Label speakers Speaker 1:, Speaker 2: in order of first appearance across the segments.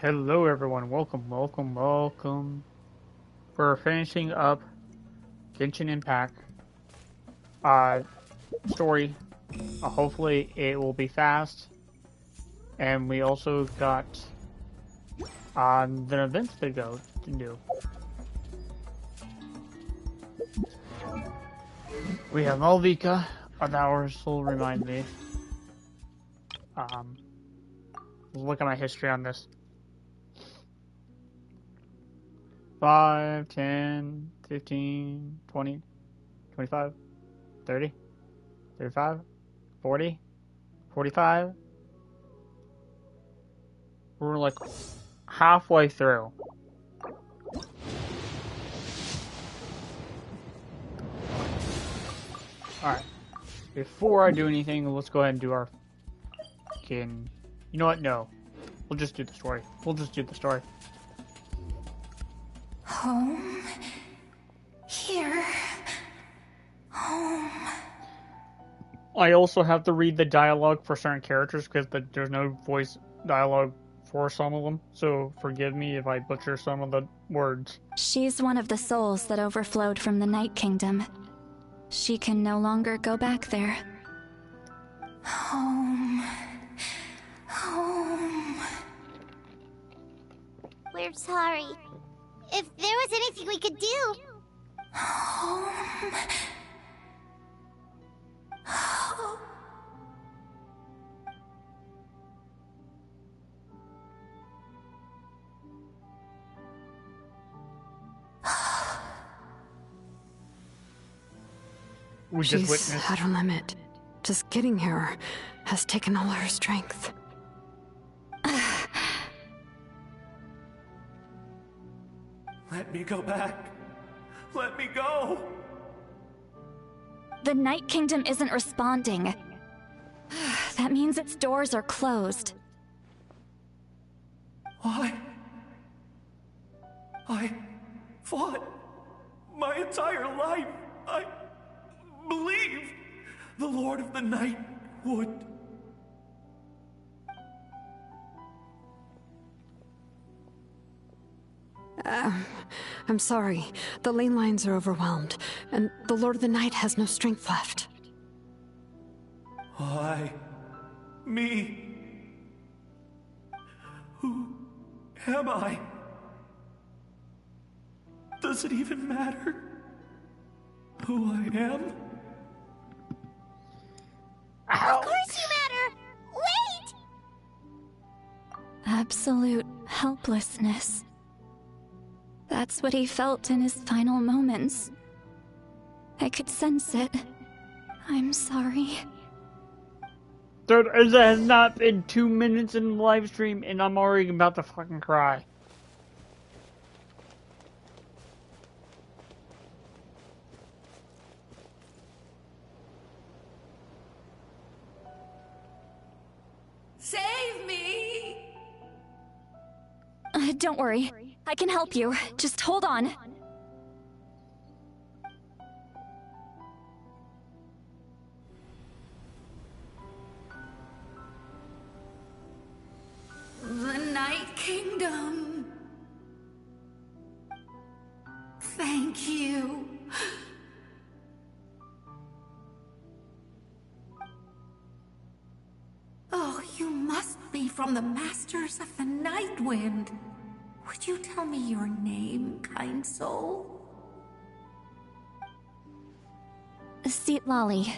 Speaker 1: Hello everyone, welcome. We're finishing up Genshin Impact story. Hopefully it will be fast. And we also got the events to go to do. We have Malvika, that will remind me. Look at my history on this. 5, 10, 15, 20, 25, 30, 35, 40, 45. We're like halfway through. Alright. Before I do anything, let's go ahead and do our fucking... You know what? No. We'll just do the story.
Speaker 2: Home. Here. Home.
Speaker 1: I also have to read the dialogue for certain characters because there's no voice dialogue for some of them, so forgive me if I butcher some of the words.
Speaker 2: She's one of the souls that overflowed from the Night Kingdom. She can no longer go back there. Home. Home.
Speaker 3: We're sorry. If there was anything we could do...
Speaker 2: Home. Home.
Speaker 4: She's at her limit. Just getting here has taken all her strength.
Speaker 5: Let me go back. Let me go.
Speaker 2: The Night Kingdom isn't responding. That means its doors are closed.
Speaker 5: Why? I fought my entire life. I believed the Lord of the Night would.
Speaker 4: I'm sorry. The lane lines are overwhelmed, and the Lord of the Night has no strength left.
Speaker 5: Why? Me? Who am I? Does it even matter who I am?
Speaker 3: Of course you matter! Wait!
Speaker 2: Absolute helplessness. That's what he felt in his final moments. I could sense it. I'm sorry.
Speaker 1: Dude, it has not been 2 minutes in the live stream and I'm already about to fucking cry.
Speaker 6: Save me!
Speaker 2: Don't worry. I can help you. Just hold on.
Speaker 6: The Night Kingdom. Thank you. Oh, you must be from the Masters of the Night Wind. Would you tell me your name, kind soul?
Speaker 2: Seat Lolly.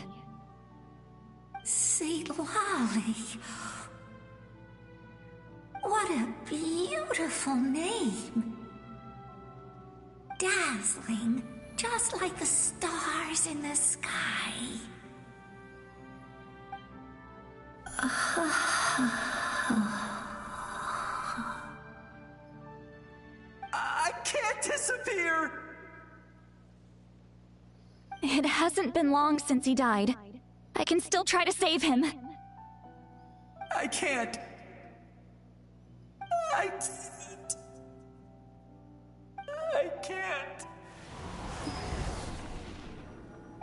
Speaker 6: Seat Lolly. What a beautiful name. Dazzling, just like the stars in the sky.
Speaker 5: I can't disappear!
Speaker 2: It hasn't been long since he died. I can still try to save him.
Speaker 5: I can't. I can't.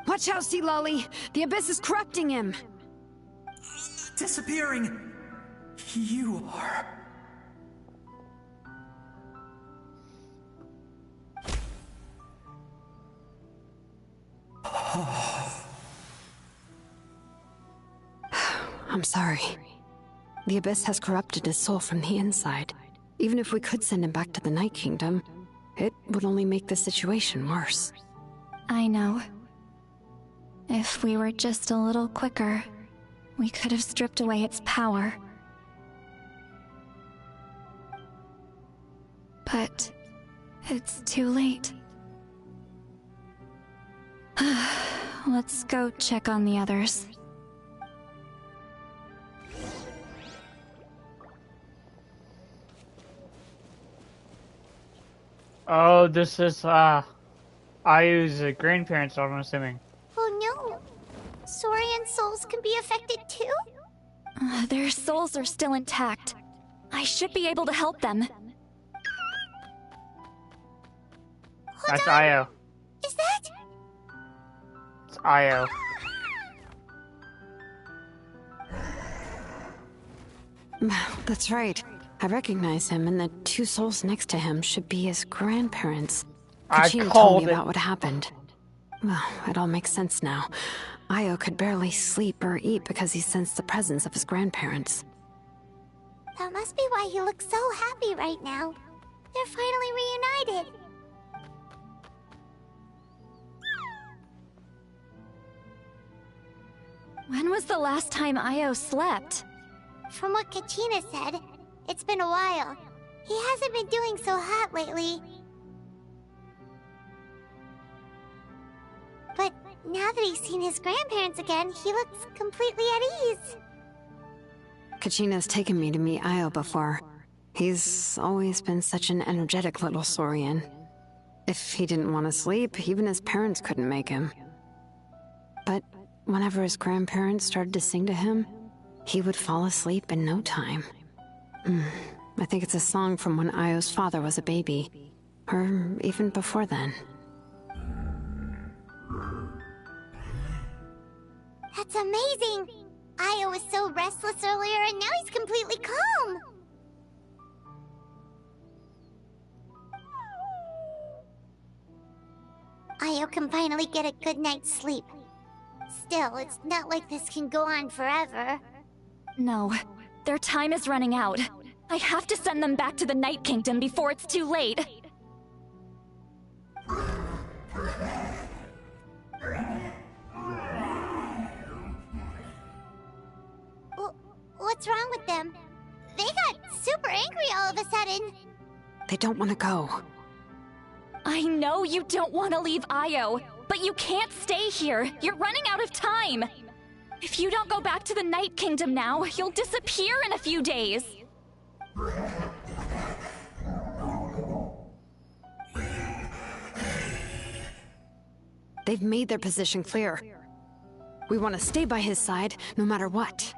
Speaker 4: Watch out, Sea Lolly! The Abyss is corrupting him!
Speaker 5: Disappearing. You are.
Speaker 4: I'm sorry. The Abyss has corrupted his soul from the inside. Even if we could send him back to the Night Kingdom, it would only make the situation worse.
Speaker 2: I know. If we were just a little quicker, we could have stripped away its power. But it's too late. Let's go check on the others.
Speaker 1: Oh, this is, Ayu's grandparents, I'm assuming.
Speaker 3: Oh no. Saurian souls can be affected too?
Speaker 2: Their souls are still intact. I should be able to help them.
Speaker 1: That's Io.
Speaker 3: Is that?
Speaker 1: It's Io.
Speaker 4: That's right. I recognize him, and the two souls next to him should be his grandparents. Kachina told me about what happened. Well, it all makes sense now. Io could barely sleep or eat because he sensed the presence of his grandparents.
Speaker 3: That must be why he looks so happy right now. They're finally reunited.
Speaker 2: When was the last time Io slept?
Speaker 3: From what Kachina said, it's been a while. He hasn't been doing so hot lately. But now that he's seen his grandparents again, he looks completely at ease.
Speaker 4: Kachina's taken me to meet Io before. He's always been such an energetic little Saurian. If he didn't want to sleep, even his parents couldn't make him. But whenever his grandparents started to sing to him, he would fall asleep in no time. I think it's a song from when Io's father was a baby, or even before then.
Speaker 3: That's amazing! Io was so restless earlier and now he's completely calm! Io can finally get a good night's sleep. Still, it's not like this can go on forever.
Speaker 2: No, their time is running out. I have to send them back to the Night Kingdom before it's too late.
Speaker 3: What's wrong with them? They got super angry all of a sudden.
Speaker 4: They don't want to go.
Speaker 2: I know you don't want to leave Io, but you can't stay here. You're running out of time. If you don't go back to the Night Kingdom now, you'll disappear in a few days.
Speaker 4: They've made their position clear. We want to stay by his side, no matter what.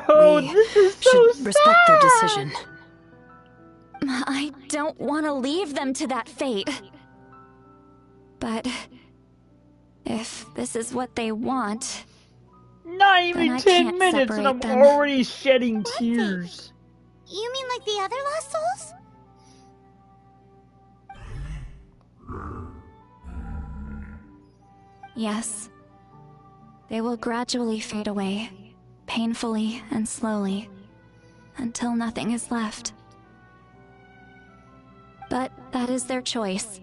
Speaker 1: Bro, this is so
Speaker 4: should respect their decision.
Speaker 2: I don't want to leave them to that fate. But if this is what they want,
Speaker 1: not even 10 minutes and I'm already shedding tears.
Speaker 3: You mean like the other lost souls?
Speaker 2: Yes. They will gradually fade away, painfully and slowly, until nothing is left. But that is their choice.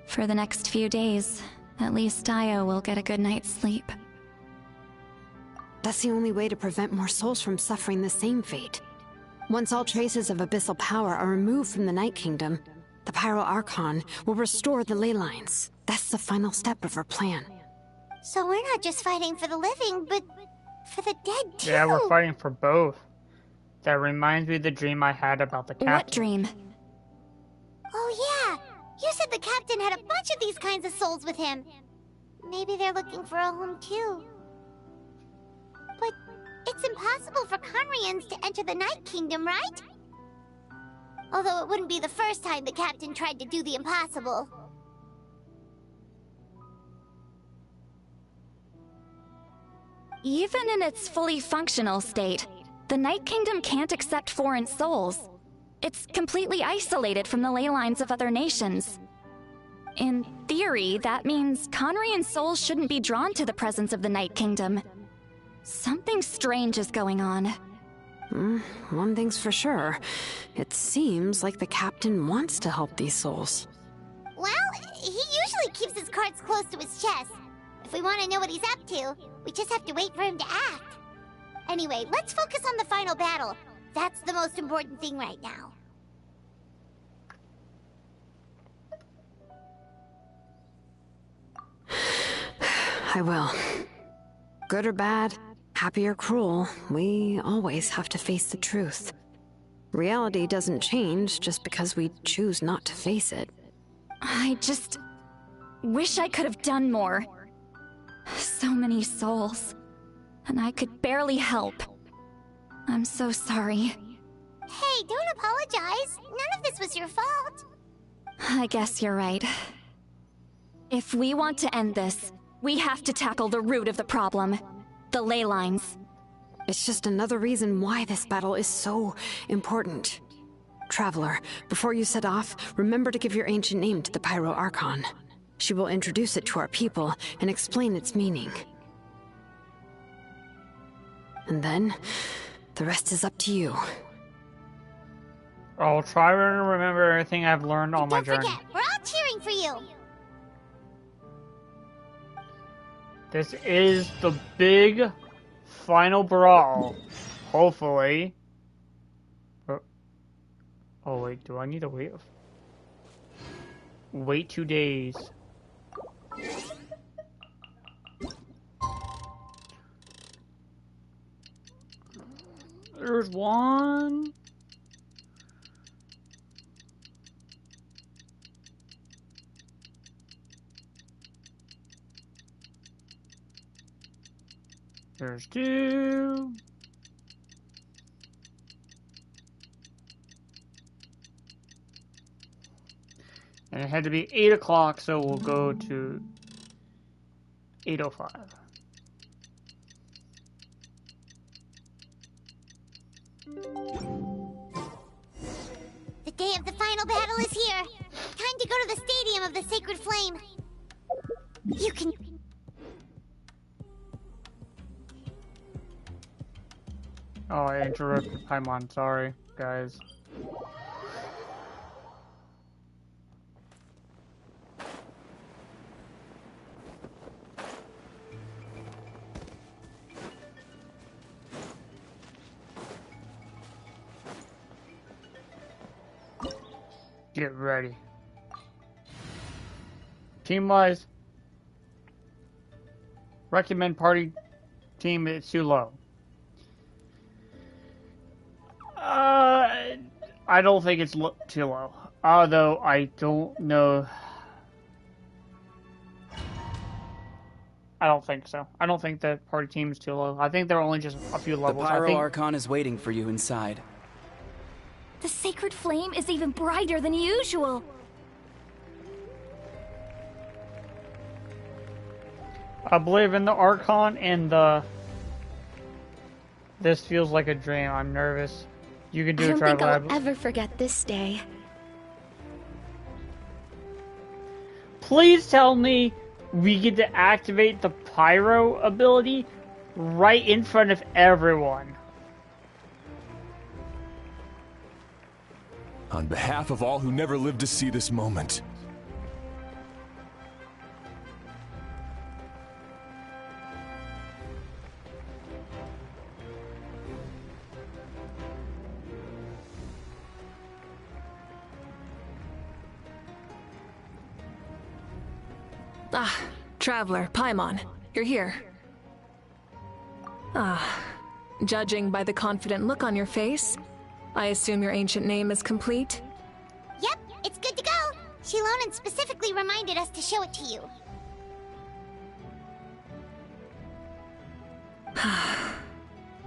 Speaker 2: For the next few days, at least Io will get a good night's sleep.
Speaker 4: That's the only way to prevent more souls from suffering the same fate. Once all traces of abyssal power are removed from the Night Kingdom, the Pyro Archon will restore the ley lines. That's the final step of our plan.
Speaker 3: So we're not just fighting for the living, but for the dead too.
Speaker 1: Yeah, we're fighting for both. That reminds me of the dream I had about the captain.
Speaker 2: What dream?
Speaker 3: Oh yeah! You said the captain had a bunch of these kinds of souls with him. Maybe they're looking for a home too. But it's impossible for Conrians to enter the Night Kingdom, right? Although it wouldn't be the first time the captain tried to do the impossible.
Speaker 2: Even in its fully functional state, the Night Kingdom can't accept foreign souls. It's completely isolated from the ley lines of other nations. In theory, that means Conrian souls shouldn't be drawn to the presence of the Night Kingdom. Something strange is going on.
Speaker 4: One thing's for sure. It seems like the captain wants to help these souls.
Speaker 3: Well, he usually keeps his cards close to his chest. If we want to know what he's up to, we just have to wait for him to act. Anyway, let's focus on the final battle. That's the most important thing right now.
Speaker 4: I will. Good or bad, happy or cruel, we always have to face the truth. Reality doesn't change just because we choose not to face it.
Speaker 2: I just wish I could have done more. So many souls, and I could barely help. I'm so sorry.
Speaker 3: Hey, don't apologize. None of this was your fault.
Speaker 2: I guess you're right. If we want to end this, we have to tackle the root of the problem. The ley lines.
Speaker 4: It's just another reason why this battle is so important. Traveler, before you set off, remember to give your ancient name to the Pyro Archon. She will introduce it to our people and explain its meaning. And then, the rest is up to you.
Speaker 1: I'll try to remember everything I've learned on my journey.
Speaker 3: Don't forget, we're all cheering for you.
Speaker 1: This is the big final brawl. Hopefully. Oh wait, do I need to wait? Wait 2 days. There's one. There's two. And it had to be 8 o'clock, so we'll go to 8:05.
Speaker 3: The day of the final battle is here. Time to go to the Stadium of the Sacred Flame. You can...
Speaker 1: Oh, I interrupted Paimon. Sorry, guys. Get ready. Team-wise, recommend party team is too low. I don't think it's too low. Although I don't know. I don't think so. I don't think the party team is too low. I think they're only just a few levels.
Speaker 7: The Pyro Archon is waiting for you inside.
Speaker 2: The sacred flame is even brighter than usual.
Speaker 1: I believe in the Archon and the... This feels like a dream. I'm nervous. You can do
Speaker 2: I
Speaker 1: a
Speaker 2: don't
Speaker 1: travel
Speaker 2: think I'll
Speaker 1: lab.
Speaker 2: ever forget this day.
Speaker 1: Please tell me we get to activate the Pyro ability right in front of everyone.
Speaker 8: On behalf of all who never lived to see this moment.
Speaker 9: Ah, Traveler, Paimon, you're here. Ah, judging by the confident look on your face, I assume your ancient name is complete?
Speaker 3: Yep, it's good to go. Shilonen specifically reminded us to show it to you.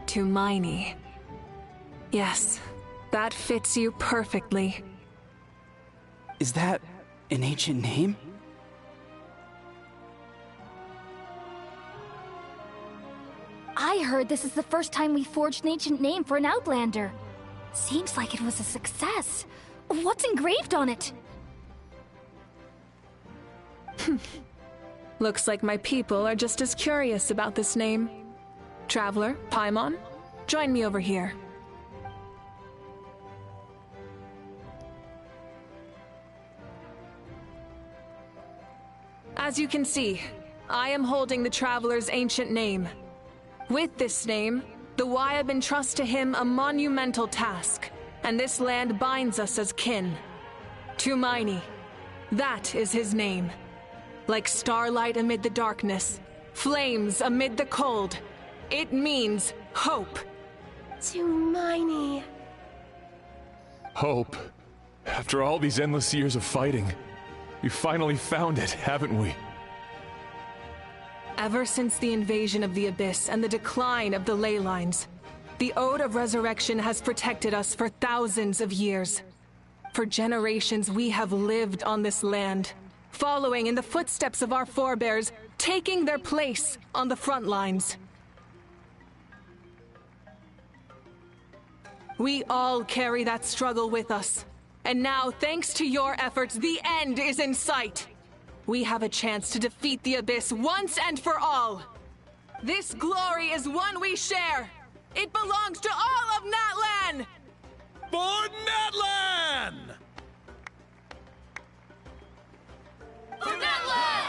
Speaker 9: Tumaini. Yes, that fits you perfectly.
Speaker 7: Is that an ancient name?
Speaker 2: I heard this is the first time we forged an ancient name for an Outlander. Seems like it was a success. What's engraved on it?
Speaker 9: Looks like my people are just as curious about this name. Traveler, Paimon, join me over here. As you can see, I am holding the Traveler's ancient name. With this name, the Wyab entrust to him a monumental task, and this land binds us as kin. Tumaini, that is his name. Like starlight amid the darkness, flames amid the cold, it means hope.
Speaker 10: Tumaini.
Speaker 8: Hope. After all these endless years of fighting, we finally found it, haven't we?
Speaker 9: Ever since the invasion of the Abyss and the decline of the ley lines, the Ode of Resurrection has protected us for thousands of years. For generations we have lived on this land, following in the footsteps of our forebears, taking their place on the front lines. We all carry that struggle with us. And now, thanks to your efforts, the end is in sight. We have a chance to defeat the Abyss once and for all. This glory is one we share. It belongs to all of Natlan!
Speaker 11: For Natlan!
Speaker 2: For Natlan!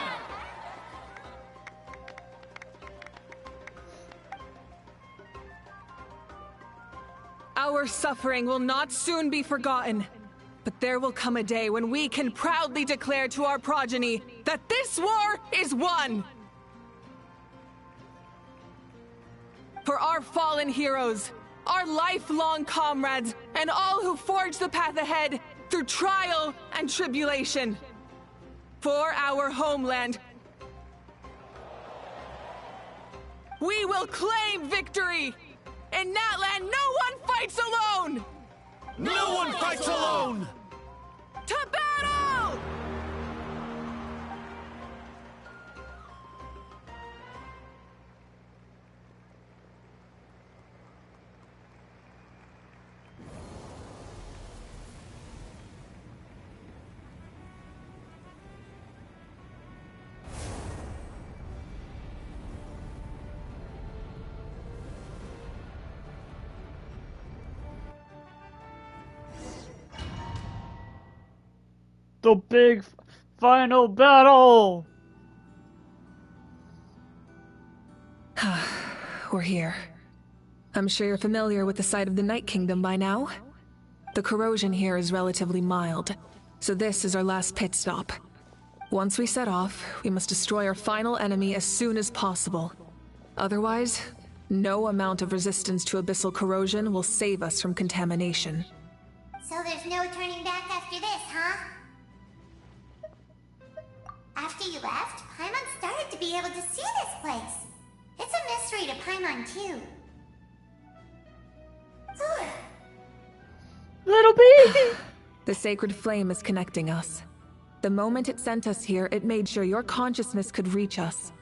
Speaker 9: Our suffering will not soon be forgotten. But there will come a day when we can proudly declare to our progeny that this war is won! For our fallen heroes, our lifelong comrades, and all who forge the path ahead through trial and tribulation. For our homeland, we will claim victory! In Natlan, no one fights alone!
Speaker 11: No one fights alone!
Speaker 9: To battle!
Speaker 1: The big final battle!
Speaker 9: We're here. I'm sure you're familiar with the site of the Night Kingdom by now. The corrosion here is relatively mild, so this is our last pit stop. Once we set off, we must destroy our final enemy as soon as possible. Otherwise, no amount of resistance to abyssal corrosion will save us from contamination.
Speaker 3: So there's no turning back after this, huh? After you left, Paimon started to be able to see this place. It's a mystery to Paimon, too.
Speaker 1: Little bee!
Speaker 9: The sacred flame is connecting us. The moment it sent us here, it made sure your consciousness could reach us.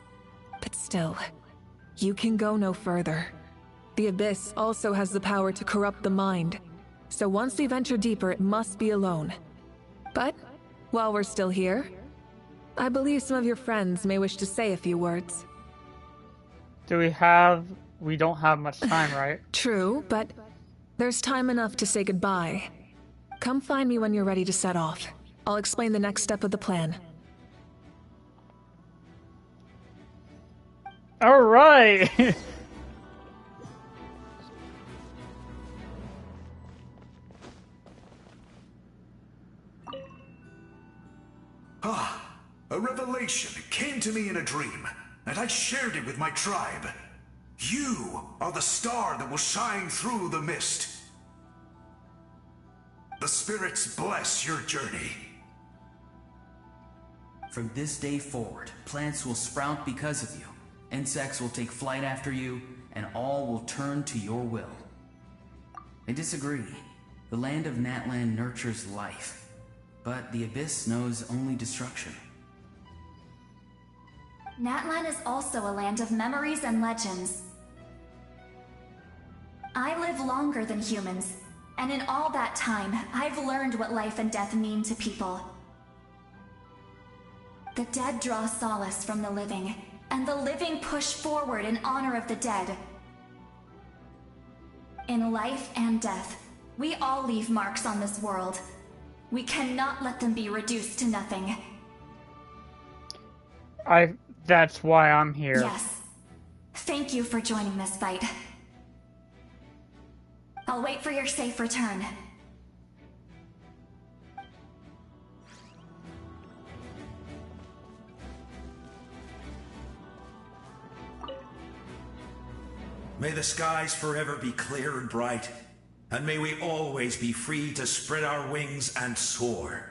Speaker 9: But still, you can go no further. The Abyss also has the power to corrupt the mind. So once we venture deeper, it must be alone. But, while we're still here, I believe some of your friends may wish to say a few words.
Speaker 1: We don't have much time, right?
Speaker 9: True, but there's time enough to say goodbye. Come find me when you're ready to set off. I'll explain the next step of the plan.
Speaker 1: Alright!
Speaker 12: A revelation came to me in a dream, and I shared it with my tribe. You are the star that will shine through the mist. The spirits bless your journey.
Speaker 13: From this day forward, plants will sprout because of you. Insects will take flight after you, and all will turn to your will. I disagree. The land of Natlan nurtures life, but the Abyss knows only destruction.
Speaker 2: Natlan is also a land of memories and legends. I live longer than humans, And in all that time, I've learned what life and death mean to people. The dead draw solace from the living, and the living push forward in honor of the dead. In life and death, we all leave marks on this world. We cannot let them be reduced to nothing.
Speaker 1: That's why I'm here.
Speaker 2: Yes. Thank you for joining this fight. I'll wait for your safe return.
Speaker 12: May the skies forever be clear and bright, and may we always be free to spread our wings and soar.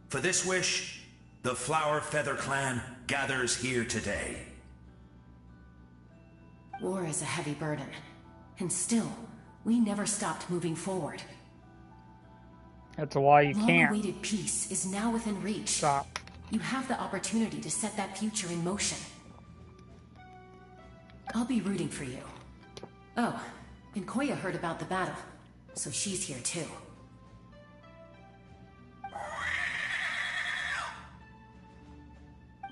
Speaker 12: For this wish, the Flower Feather Clan gathers here today.
Speaker 6: War is a heavy burden, and still, we never stopped moving forward.
Speaker 1: That's why you can't.
Speaker 6: Long-awaited peace is now within reach.
Speaker 1: Stop.
Speaker 6: You have the opportunity to set that future in motion. I'll be rooting for you. Oh, and Koya heard about the battle, so she's here too.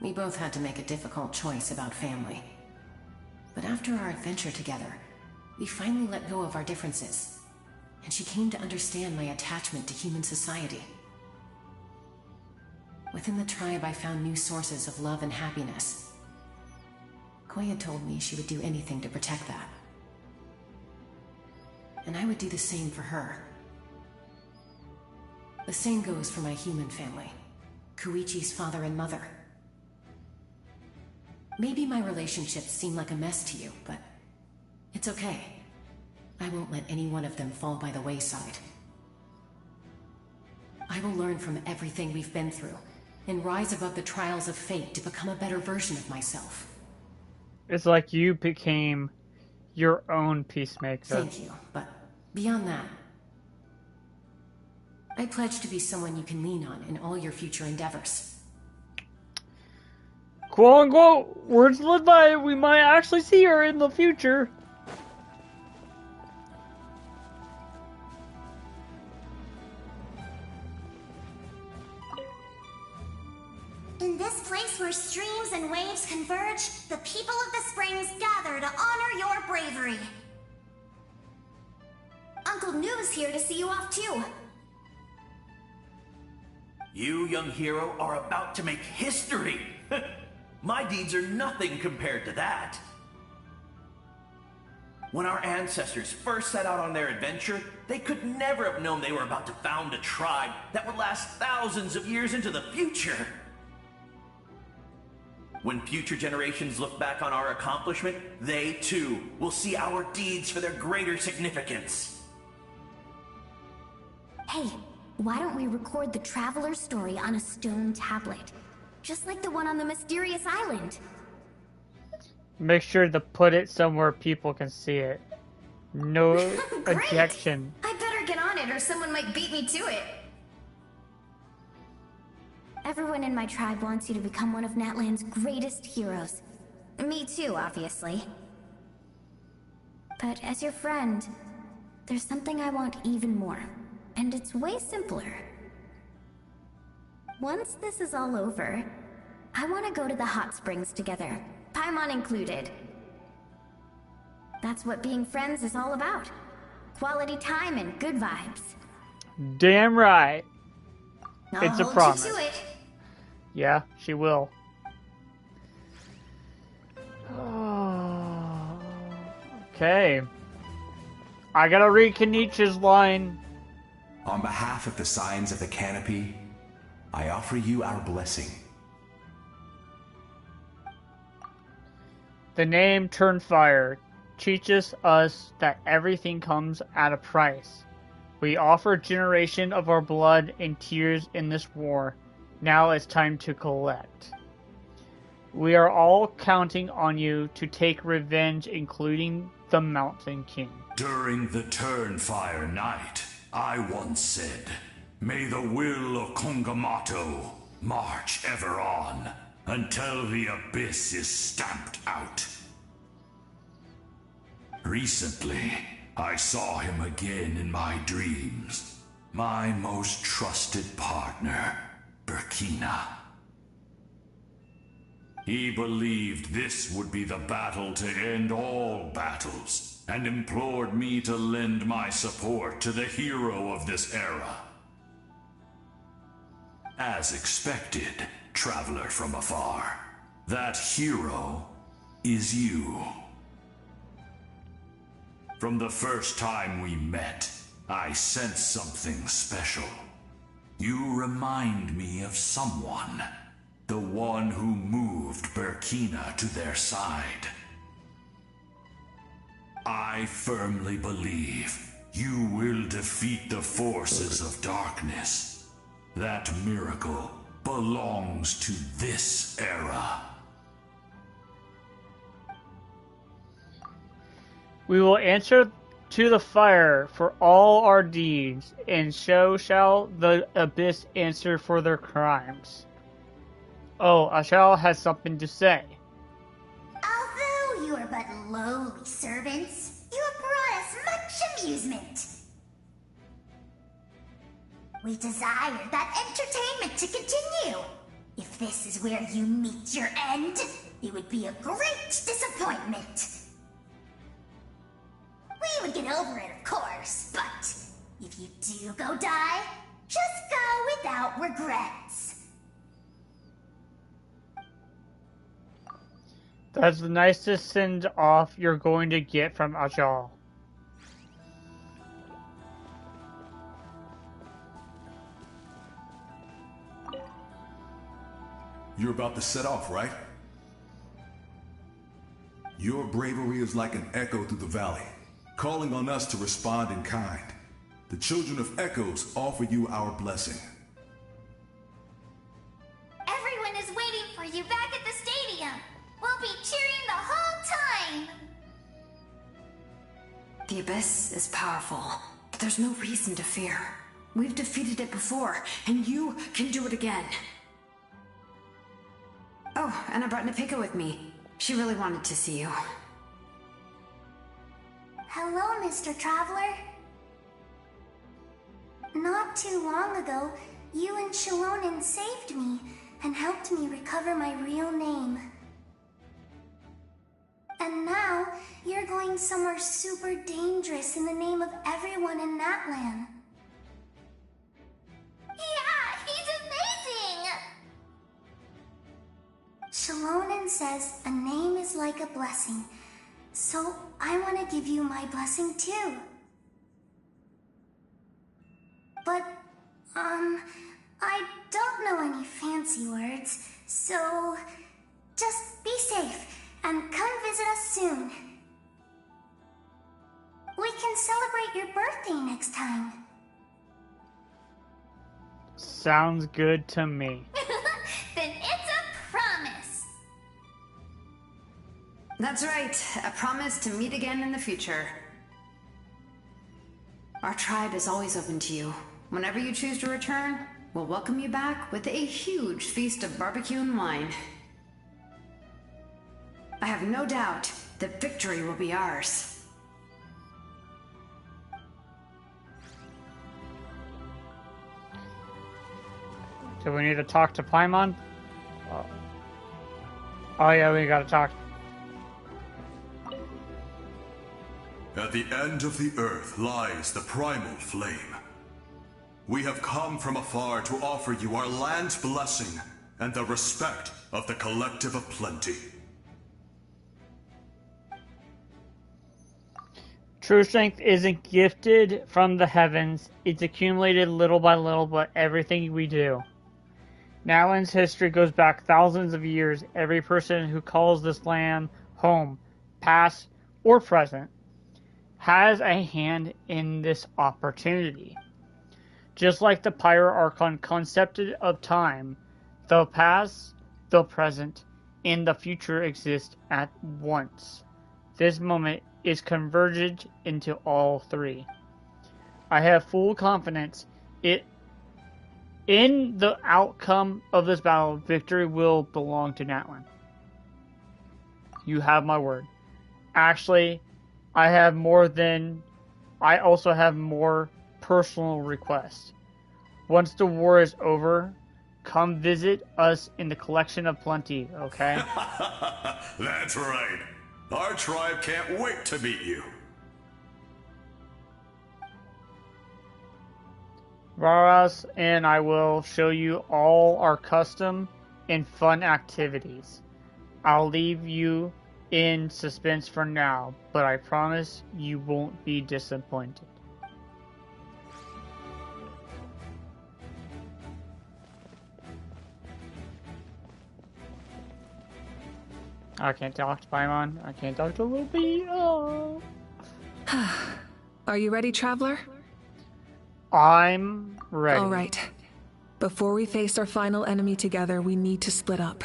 Speaker 6: We both had to make a difficult choice about family. But after our adventure together, we finally let go of our differences, and she came to understand my attachment to human society. Within the tribe, I found new sources of love and happiness. Koya told me she would do anything to protect that. And I would do the same for her. The same goes for my human family, Koichi's father and mother. Maybe my relationships seem like a mess to you, but it's okay. I won't let any one of them fall by the wayside. I will learn from everything we've been through, and rise above the trials of fate to become a better version of myself.
Speaker 1: It's like you became your own peacemaker.
Speaker 6: Thank you, but beyond that, I pledge to be someone you can lean on in all your future endeavors.
Speaker 1: Quote unquote, words live by, we might actually see her in the future.
Speaker 3: In this place where streams and waves converge, the people of the springs gather to honor your bravery. Uncle Noo's here to see you off too.
Speaker 5: You, young hero, are about to make history. My deeds are nothing compared to that. When our ancestors first set out on their adventure, they could never have known they were about to found a tribe that would last thousands of years into the future. When future generations look back on our accomplishment, they too will see our deeds for their greater significance.
Speaker 3: Hey, why don't we record the traveler's story on a stone tablet? Just like the one on the mysterious island.
Speaker 1: Make sure to put it somewhere people can see it. No objection.
Speaker 3: I better get on it or someone might beat me to it. Everyone in my tribe wants you to become one of Natlan's greatest heroes. Me too, obviously. But as your friend, there's something I want even more. And it's way simpler. Once this is all over, I want to go to the hot springs together, Paimon included. That's what being friends is all about. Quality time and good vibes.
Speaker 1: Damn right.
Speaker 3: I'll
Speaker 1: a
Speaker 3: hold
Speaker 1: promise.
Speaker 3: you to it.
Speaker 1: Yeah, she will. Okay. I gotta read Kenichi's line.
Speaker 12: On behalf of the Signs of the Canopy, I offer you our blessing.
Speaker 1: The name Turnfire teaches us that everything comes at a price. We offer generation of our blood and tears in this war. Now it's time to collect. We are all counting on you to take revenge, including the Mountain King.
Speaker 12: During the Turnfire night, I once said, may the will of Kongamato march ever on until the abyss is stamped out. Recently, I saw him again in my dreams. My most trusted partner, Burkina. He believed this would be the battle to end all battles, and implored me to lend my support to the hero of this era. As expected, traveler from afar, that hero is you. From the first time we met, I sensed something special. You remind me of someone. The one who moved Burkina to their side. I firmly believe you will defeat the forces of darkness. That miracle belongs to this era.
Speaker 1: We will answer to the fire for all our deeds, and so shall the abyss answer for their crimes. Oh, Ashal has something to say.
Speaker 3: Although you are but lowly servants, you have brought us much amusement. We desire that entertainment to continue. If this is where you meet your end, it would be a great disappointment. We would get over it, of course, but if you do go die, just go without regrets.
Speaker 1: That's the nicest send-off you're going to get from Ajal.
Speaker 14: You're about to set off, right? Your bravery is like an echo through the valley, calling on us to respond in kind. The children of Echoes offer you our blessing.
Speaker 3: Everyone is waiting for you back at the stadium. We'll be cheering the whole time.
Speaker 4: The Abyss is powerful, but there's no reason to fear. We've defeated it before, and you can do it again. Oh, and I brought Napika with me. She really wanted to see you.
Speaker 3: Hello, Mr. Traveler. Not too long ago, you and Shilonen saved me and helped me recover my real name. And now, you're going somewhere super dangerous in the name of everyone in Natlan. Yeah, he's amazing! Shilonen says a name is like a blessing, so I want to give you my blessing too. But, I don't know any fancy words, so just be safe and come visit us soon. We can celebrate your birthday next time.
Speaker 1: Sounds good to me.
Speaker 3: Then it's a promise.
Speaker 4: That's right, a promise to meet again in the future. Our tribe is always open to you. Whenever you choose to return, we'll welcome you back with a huge feast of barbecue and wine. I have no doubt that victory will be ours.
Speaker 1: Do we need to talk to Paimon? Oh yeah, we gotta talk.
Speaker 14: At the end of the earth lies the primal flame. We have come from afar to offer you our land's blessing and the respect of the Collective of Plenty.
Speaker 1: True strength isn't gifted from the heavens, it's accumulated little by little by everything we do. Natlan's history goes back thousands of years. Every person who calls this land home, past or present, has a hand in this opportunity. Just like the Pyro Archon concepted of time, the past, the present, and the future exist at once. This moment is converged into all three. I have full confidence in the outcome of this battle. Victory will belong to Natlan. You have my word. Actually, I have more than I also have more personal requests. Once the war is over, come visit us in the Collection of Plenty, okay?
Speaker 14: That's right. Our tribe can't wait to meet you.
Speaker 1: Varas and I will show you all our custom and fun activities. I'll leave you in suspense for now, but I promise you won't be disappointed. I can't talk to Paimon. I can't talk to Ruby. Oh.
Speaker 9: Are you ready, Traveler?
Speaker 1: I'm ready.
Speaker 9: All right. Before we face our final enemy together, we need to split up.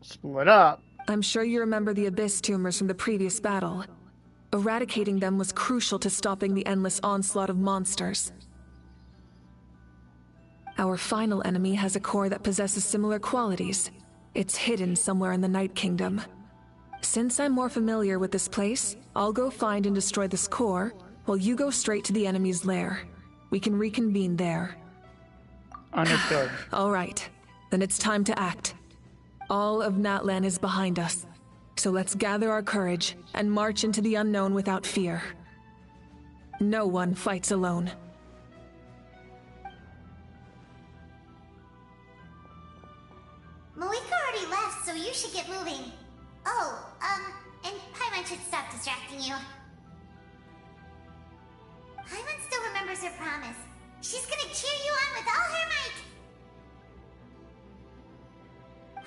Speaker 1: Split up?
Speaker 9: I'm sure you remember the Abyss tumors from the previous battle. Eradicating them was crucial to stopping the endless onslaught of monsters. Our final enemy has a core that possesses similar qualities. It's hidden somewhere in the Night Kingdom. Since I'm more familiar with this place, I'll go find and destroy this core, while you go straight to the enemy's lair. We can reconvene there.
Speaker 1: Understood.
Speaker 9: All right. Then it's time to act. All of Natlan is behind us. So let's gather our courage and march into the unknown without fear. No one fights alone.
Speaker 3: Malika already left, so you should get moving. Oh, and Paimon should stop distracting you. Paimon still remembers her promise. She's gonna cheer you on with all her might.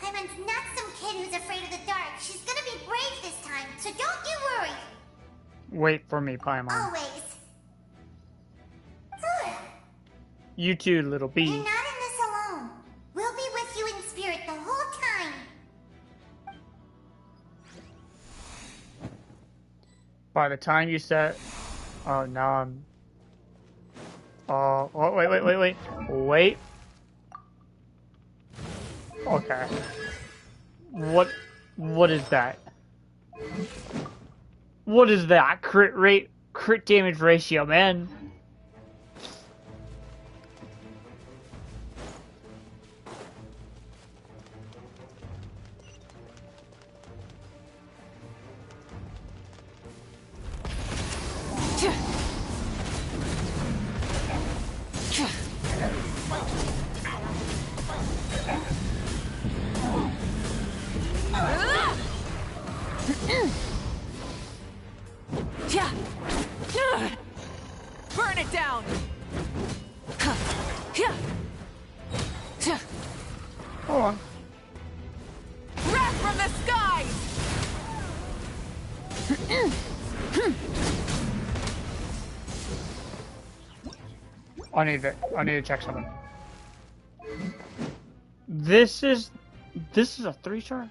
Speaker 3: Paimon's not some kid who's afraid of the dark. She's gonna be brave this time, so don't you worry.
Speaker 1: Wait for me, Paimon.
Speaker 3: Always.
Speaker 1: You too, little bee.
Speaker 3: You're not in this alone. We'll be with you in spirit the whole time.
Speaker 1: By the time you set... Oh, now I'm... Oh, wait. Wait. Okay. What is that? What is that? Crit damage ratio, man.
Speaker 9: Burn it down!
Speaker 1: Hold on.
Speaker 9: Wrath from the skies!
Speaker 1: I need to check something. This is a 3-star?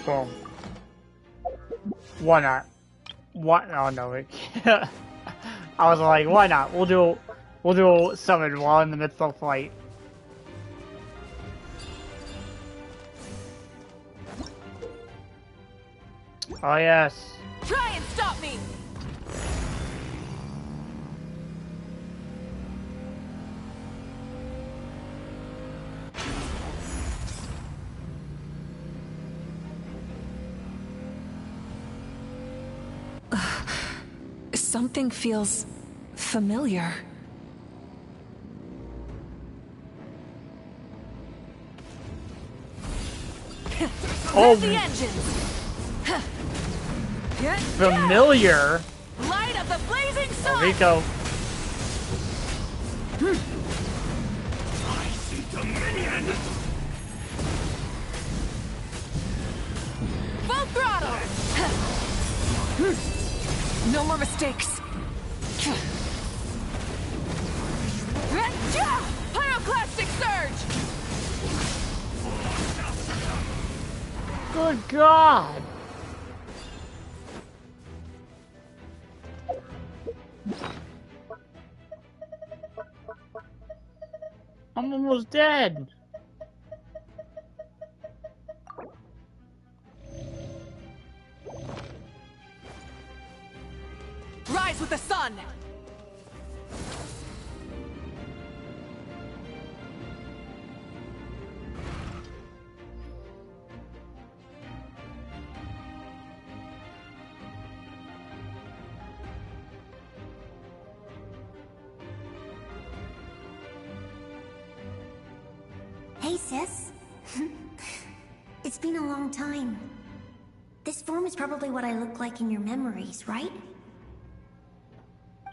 Speaker 1: Boom. Why not? What? Oh no, it can't. I was like, why not? We'll do summon while in the midst of fight. Oh yes.
Speaker 9: Try and stop me! Something feels familiar.
Speaker 1: Oh,
Speaker 9: the engines!
Speaker 1: familiar.
Speaker 9: Light of the blazing sun!
Speaker 1: Rico.
Speaker 11: I see dominion!
Speaker 9: Full throttle! No more mistakes. Pyroclastic surge!
Speaker 1: Good God! I'm almost dead.
Speaker 9: Rise with the sun!
Speaker 3: Hey, sis. It's been a long time. This form is probably what I look like in your memories, right?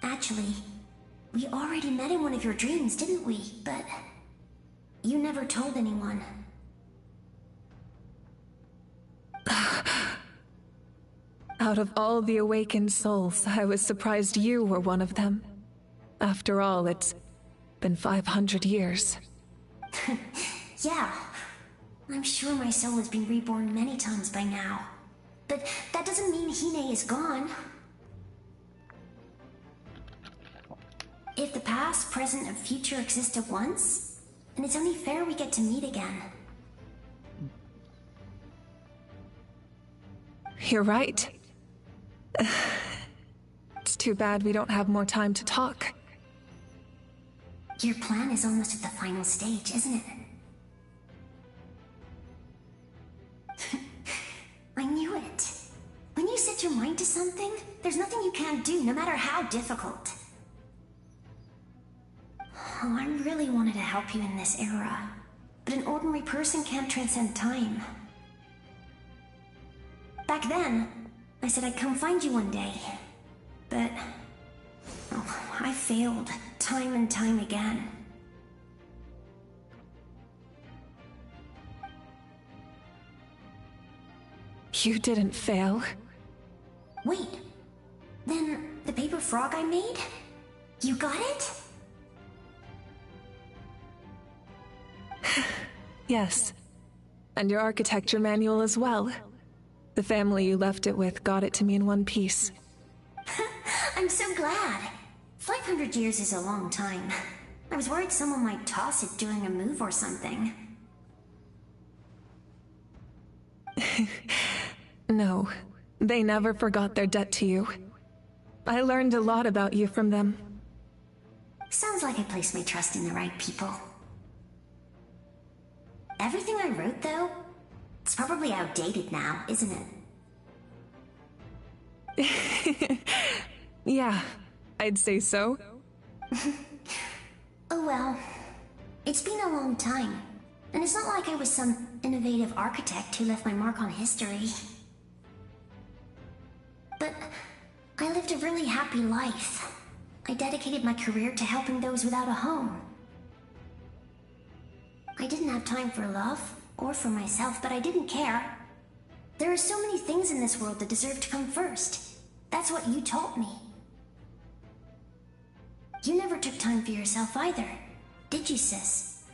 Speaker 3: Actually, we already met in one of your dreams, didn't we? But you never told anyone.
Speaker 9: Out of all the awakened souls, I was surprised you were one of them. After all, it's been 500 years.
Speaker 3: Yeah. I'm sure my soul has been reborn many times by now. But that doesn't mean Hine is gone. If the past, present, and future exist at once, then it's only fair we get to meet again.
Speaker 9: You're right. It's too bad we don't have more time to talk.
Speaker 3: Your plan is almost at the final stage, isn't it? I knew it. When you set your mind to something, there's nothing you can't do, no matter how difficult. Oh, I really wanted to help you in this era, but an ordinary person can't transcend time. Back then, I said I'd come find you one day, but oh, I failed time and time again.
Speaker 9: You didn't fail.
Speaker 3: Wait, then the paper frog I made? You got it?
Speaker 9: Yes. And your architecture manual as well. The family you left it with got it to me in one piece.
Speaker 3: I'm so glad. 500 years is a long time. I was worried someone might toss it during a move or something.
Speaker 9: No, they never forgot their debt to you. I learned a lot about you from them.
Speaker 3: Sounds like I placed my trust in the right people. Everything I wrote, though, it's probably outdated now, isn't
Speaker 9: it? Yeah, I'd say so.
Speaker 3: Oh well, it's been a long time, and it's not like I was some innovative architect who left my mark on history. But I lived a really happy life. I dedicated my career to helping those without a home. I didn't have time for love, or for myself, but I didn't care. There are so many things in this world that deserve to come first. That's what you taught me. You never took time for yourself either, did you, sis?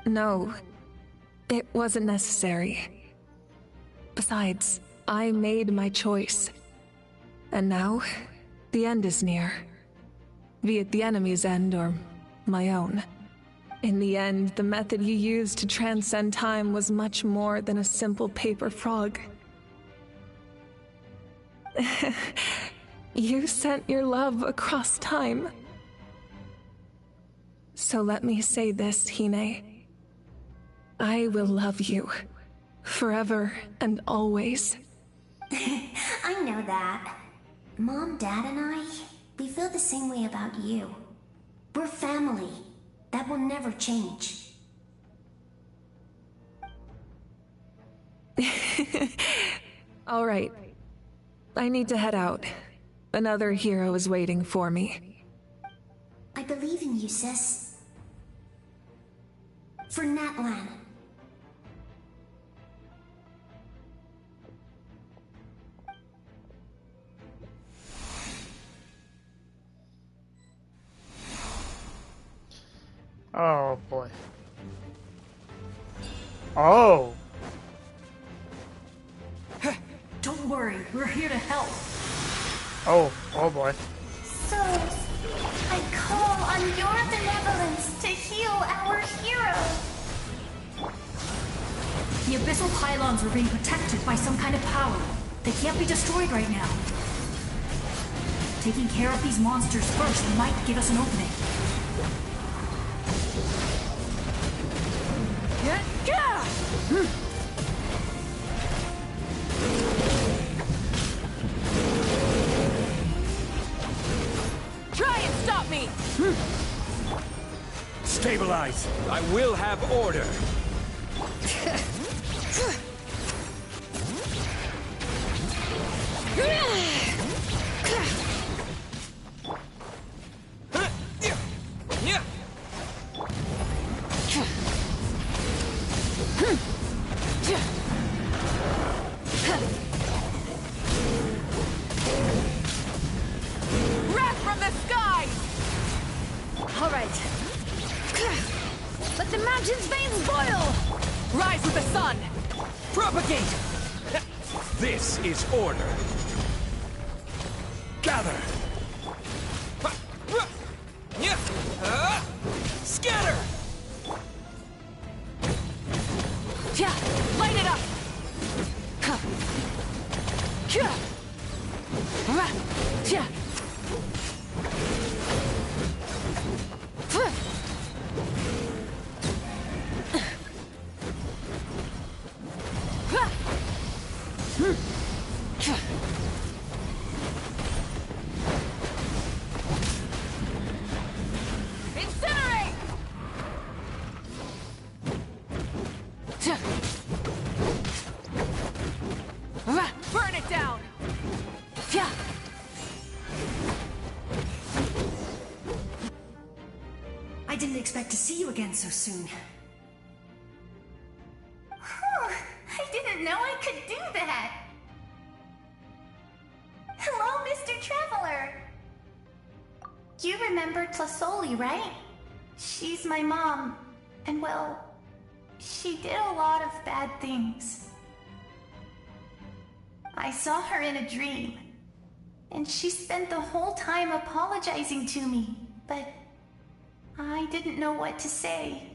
Speaker 9: No, it wasn't necessary. Besides, I made my choice. And now, the end is near. Be it the enemy's end or my own. In the end, the method you used to transcend time was much more than a simple paper frog. You sent your love across time. So let me say this, Hine. I will love you. Forever and always.
Speaker 3: I know that. Mom, Dad, and I, we feel the same way about you. We're family. That will never change.
Speaker 9: All right. I need to head out. Another hero is waiting for me.
Speaker 3: I believe in you, sis. For Natlan.
Speaker 1: Oh boy. Oh.
Speaker 6: Don't worry, we're here to help.
Speaker 1: Oh boy.
Speaker 3: So, I call on your benevolence
Speaker 15: central pylons are being protected by some kind of power. They can't be destroyed right now. Taking care of these monsters first might give us an opening.
Speaker 16: Try and stop me!
Speaker 11: Stabilize! I will have order!
Speaker 16: Wrath from the skies!
Speaker 15: All right. Let the mountain's veins boil!
Speaker 16: Rise with the sun!
Speaker 11: Propagate! This is order. Gather! Scatter!
Speaker 16: Yeah, light it up! Yeah. Incinerate! Burn it down!
Speaker 15: I didn't expect to see you again so soon.
Speaker 3: I didn't know I could do that. Hello, Mr. Traveler. You remember Tlasoli, right? She's my mom. And well, she did a lot of bad things. I saw her in a dream. And she spent the whole time apologizing to me, but I didn't know what to say.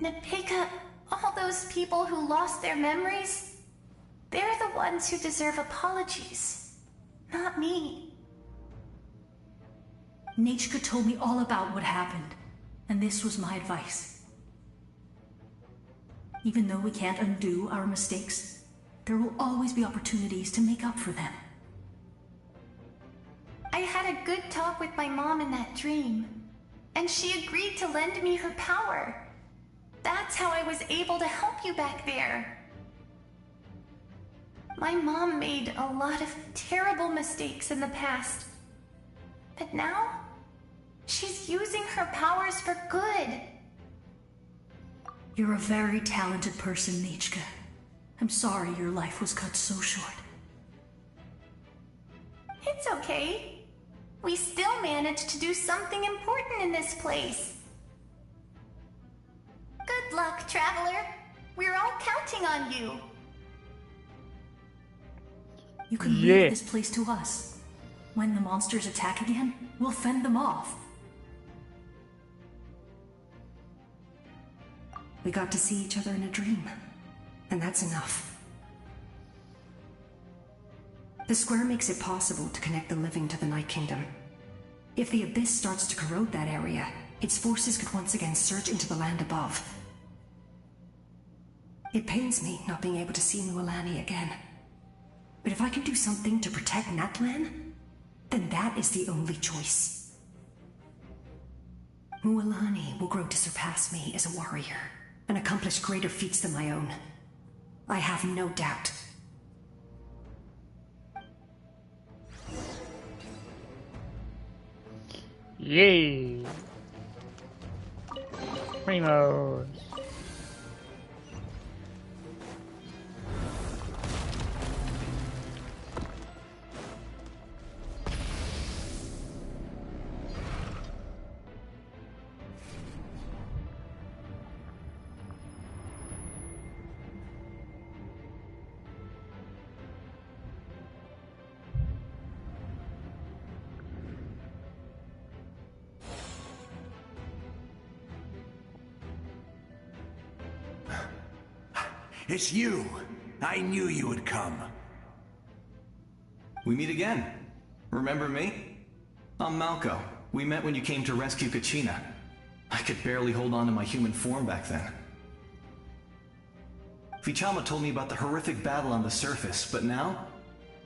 Speaker 3: Napika, all those people who lost their memories, they're the ones who deserve apologies, not me.
Speaker 15: Nachka told me all about what happened, and this was my advice. Even though we can't undo our mistakes, there will always be opportunities to make up for them.
Speaker 3: I had a good talk with my mom in that dream, and she agreed to lend me her power. That's how I was able to help you back there. My mom made a lot of terrible mistakes in the past, but now she's using her powers for good.
Speaker 15: You're a very talented person, Nachka. I'm sorry your life was cut so short.
Speaker 3: It's okay. We still managed to do something important in this place. Good luck, Traveler. We're all counting on you.
Speaker 15: You can leave this place to us. When the monsters attack again, we'll fend them off. We got to see each other in a dream, and that's enough. The square makes it possible to connect the living to the Night Kingdom. If the Abyss starts to corrode that area, its forces could once again surge into the land above. It pains me not being able to see Mualani again. But if I can do something to protect Natlan, then that is the only choice. Mualani will grow to surpass me as a warrior, and accomplish greater feats than my own. I have no doubt.
Speaker 1: Yay! Primos.
Speaker 12: It's you! I knew you would come.
Speaker 17: We meet again. Remember me? I'm Malco. We met when you came to rescue Kachina. I could barely hold on to my human form back then. Vichama told me about the horrific battle on the surface, but now,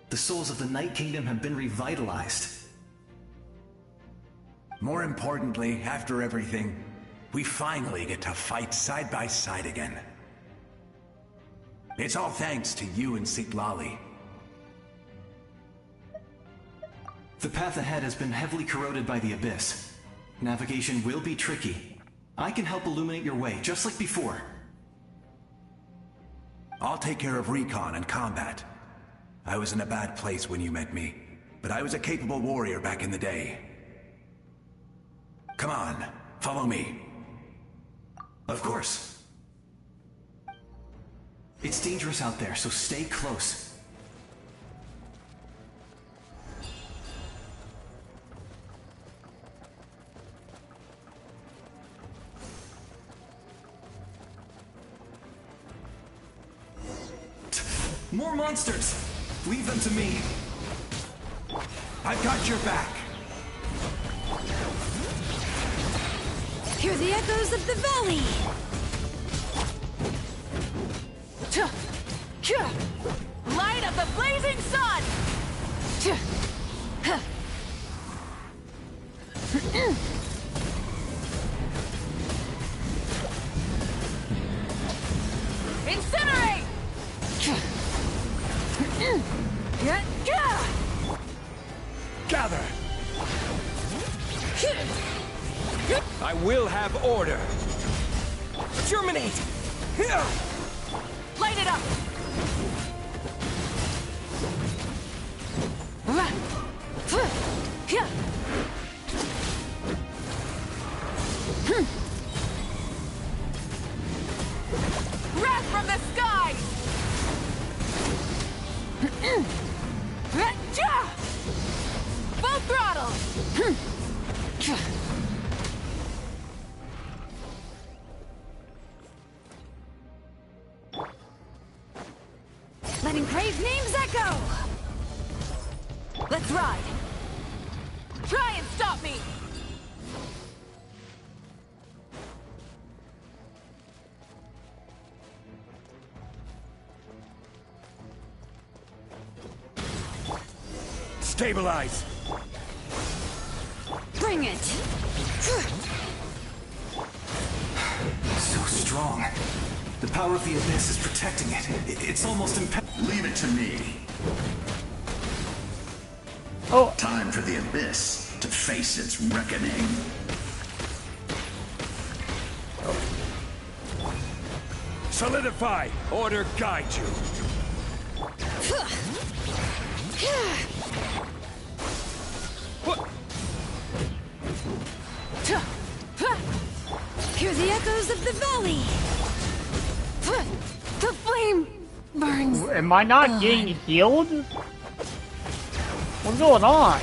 Speaker 17: the souls of the Night Kingdom have been revitalized.
Speaker 12: More importantly, after everything, we finally get to fight side by side again. It's all thanks to you and Siglali.
Speaker 17: The path ahead has been heavily corroded by the Abyss. Navigation will be tricky. I can help illuminate your way, just like before.
Speaker 12: I'll take care of recon and combat. I was in a bad place when you met me, but I was a capable warrior back in the day. Come on, follow me.
Speaker 17: Of course. It's dangerous out there, so stay close. More monsters! Leave them to me.
Speaker 12: I've got your back.
Speaker 10: Hear the echoes of the valley!
Speaker 16: Light of the blazing sun! Incinerate!
Speaker 11: Gather! I will have order! Germinate!
Speaker 16: Light it up! Wrath from the skies! Full throttle!
Speaker 10: Letting brave names echo!
Speaker 16: Let's ride! Try and stop me!
Speaker 11: Stabilize!
Speaker 10: Bring it!
Speaker 17: So strong. The power of the Abyss is protecting it. It's almost impenetrable.
Speaker 18: Leave it to me.
Speaker 1: Oh.
Speaker 18: Time for the Abyss to face its reckoning.
Speaker 11: Solidify! Order guide you!
Speaker 10: Hear the echoes of the valley! The flame burns.
Speaker 1: Am I not getting healed? What's going on?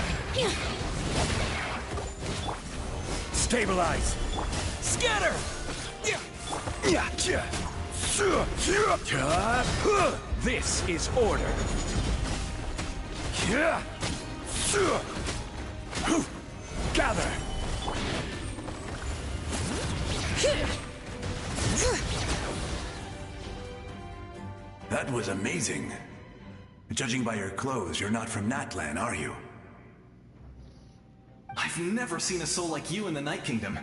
Speaker 11: Stabilize! Scatter! This is order! Gather!
Speaker 12: That was amazing. Judging by your clothes, you're not from Natlan, are you?
Speaker 17: I've never seen a soul like you in the Night Kingdom.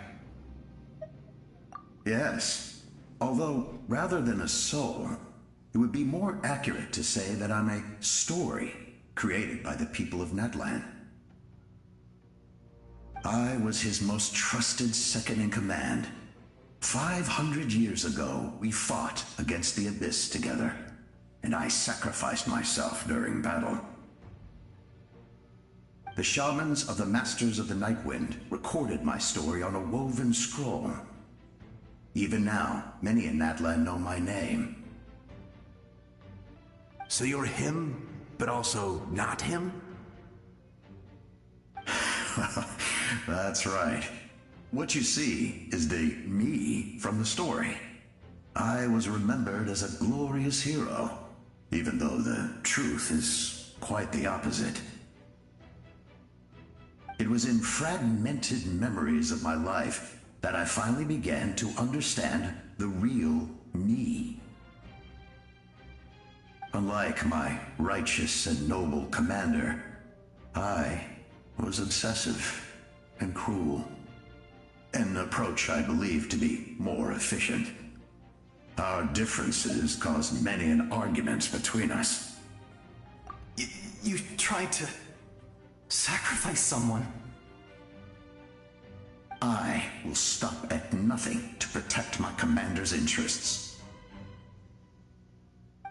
Speaker 18: Yes. Although, rather than a soul, it would be more accurate to say that I'm a story created by the people of Natlan. I was his most trusted second-in-command. 500 years ago, we fought against the Abyss together, and I sacrificed myself during battle. The shamans of the Masters of the Nightwind recorded my story on a woven scroll. Even now, many in Natlan know my name.
Speaker 12: So you're him, but also not him?
Speaker 18: That's right. What you see is the me from the story. I was remembered as a glorious hero, even though the truth is quite the opposite. It was in fragmented memories of my life that I finally began to understand the real me. Unlike my righteous and noble commander, I was obsessive and cruel. An approach I believe to be more efficient. Our differences caused many an arguments between us.
Speaker 17: You tried to sacrifice someone.
Speaker 18: I will stop at nothing to protect my commander's interests.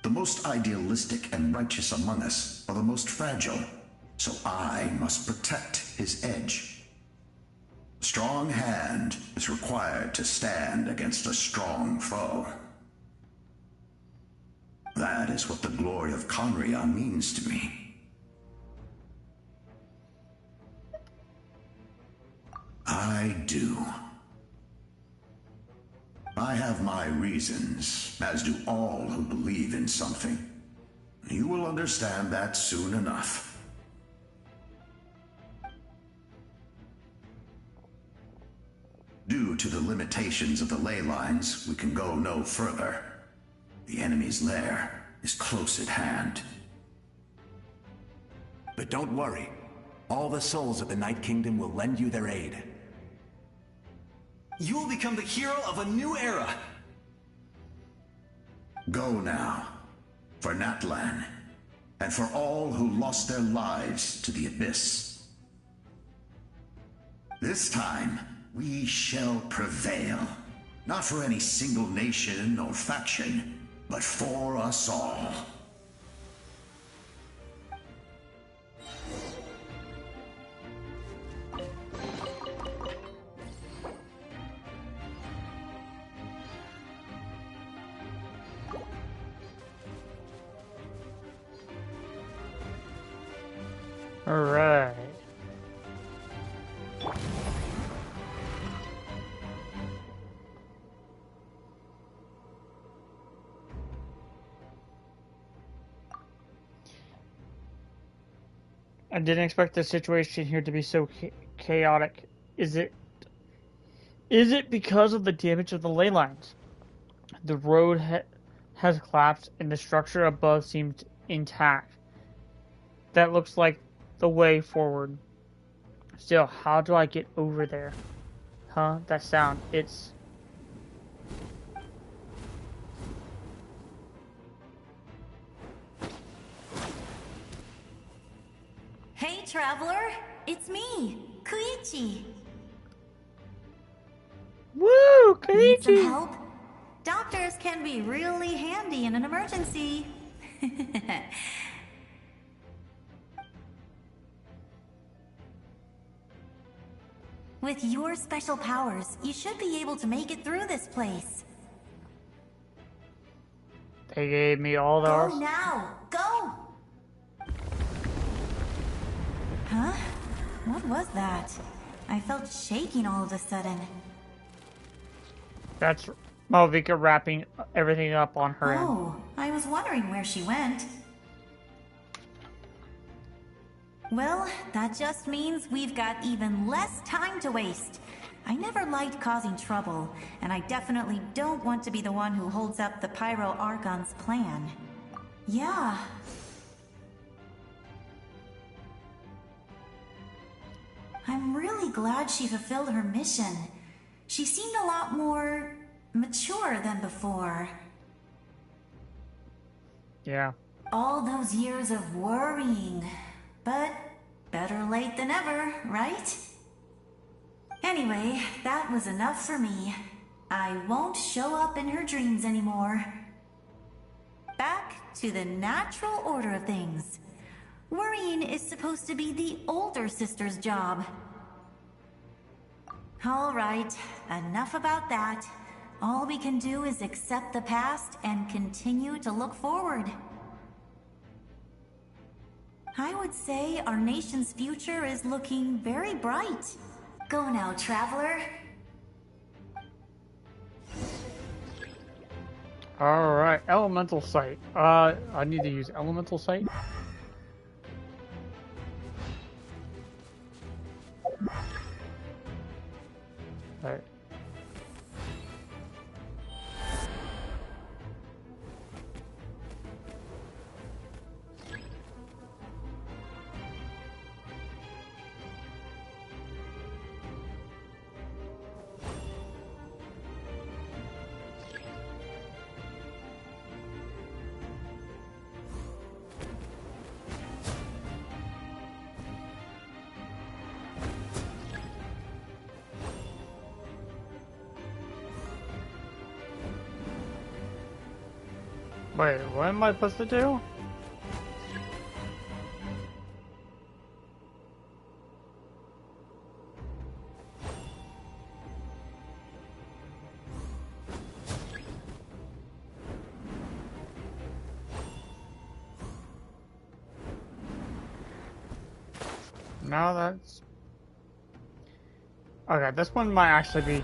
Speaker 18: The most idealistic and righteous among us are the most fragile, so I must protect his edge. A strong hand is required to stand against a strong foe. That is what the glory of Conria means to me. I do. I have my reasons, as do all who believe in something. You will understand that soon enough. Due to the limitations of the ley lines, we can go no further. The enemy's lair is close at hand.
Speaker 11: But don't worry. All the souls of the Night Kingdom will lend you their aid.
Speaker 17: You will become the hero of a new era!
Speaker 18: Go now, for Natlan, and for all who lost their lives to the Abyss. This time, we shall prevail. Not for any single nation or faction, but for us all.
Speaker 1: Alright. I didn't expect the situation here to be so chaotic. Is it because of the damage of the ley lines? The road has collapsed and the structure above seems intact. That looks like the way forward. Still, how do I get over there? Huh? That sound. It's...
Speaker 2: Hey, traveler! It's me, Koichi!
Speaker 1: Woo! Koichi!
Speaker 2: Need some help? Doctors can be really handy in an emergency. With your special powers, you should be able to make it through this place.
Speaker 1: They gave me all the...
Speaker 2: Go now! Go! Huh? What was that? I felt shaking all of a sudden.
Speaker 1: That's Malvika wrapping everything up on her end.
Speaker 2: Oh, I was wondering where she went. Well, that just means we've got even less time to waste. I never liked causing trouble, and I definitely don't want to be the one who holds up the Pyro Archon's plan. Yeah. I'm really glad she fulfilled her mission. She seemed a lot more mature than before.
Speaker 1: Yeah.
Speaker 2: All those years of worrying. But better late than ever, right? Anyway, that was enough for me. I won't show up in her dreams anymore. Back to the natural order of things. Worrying is supposed to be the older sister's job. All right, enough about that. All we can do is accept the past and continue to look forward. I would say our nation's future is looking very bright. Go now, traveler.
Speaker 1: Alright, elemental sight. I need to use elemental sight. Alright. Wait, what am I supposed to do? No, that's... Okay, this one might actually be...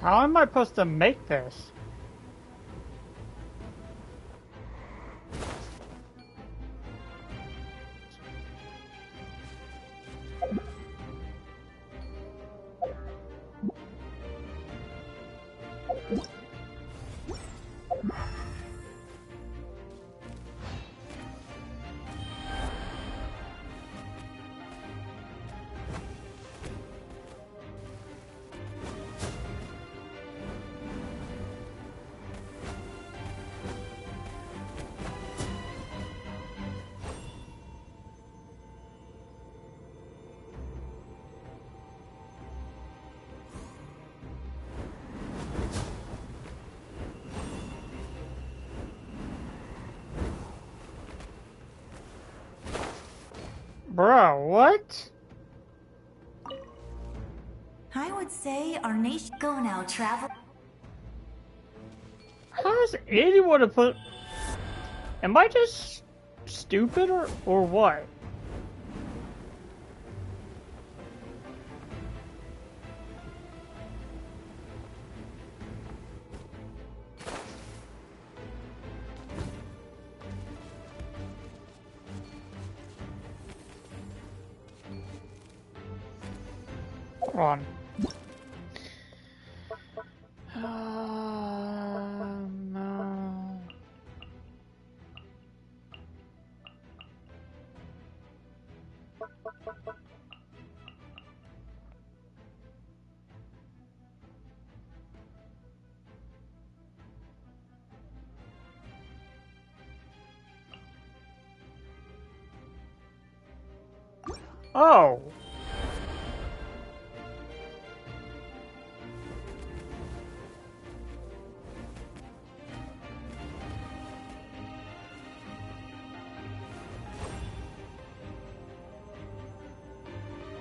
Speaker 1: How am I supposed to make this? Bro, what?
Speaker 19: I would say our nation go now, travel.
Speaker 1: How does anyone put... Am I just stupid or what? Hold on. No. Oh.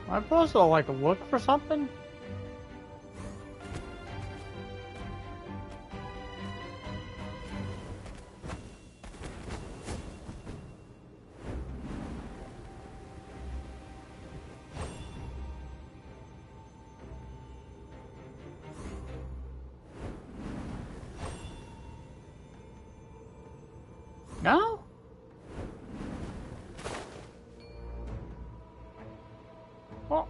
Speaker 1: Am I supposed to, like, look for something? No? Oh.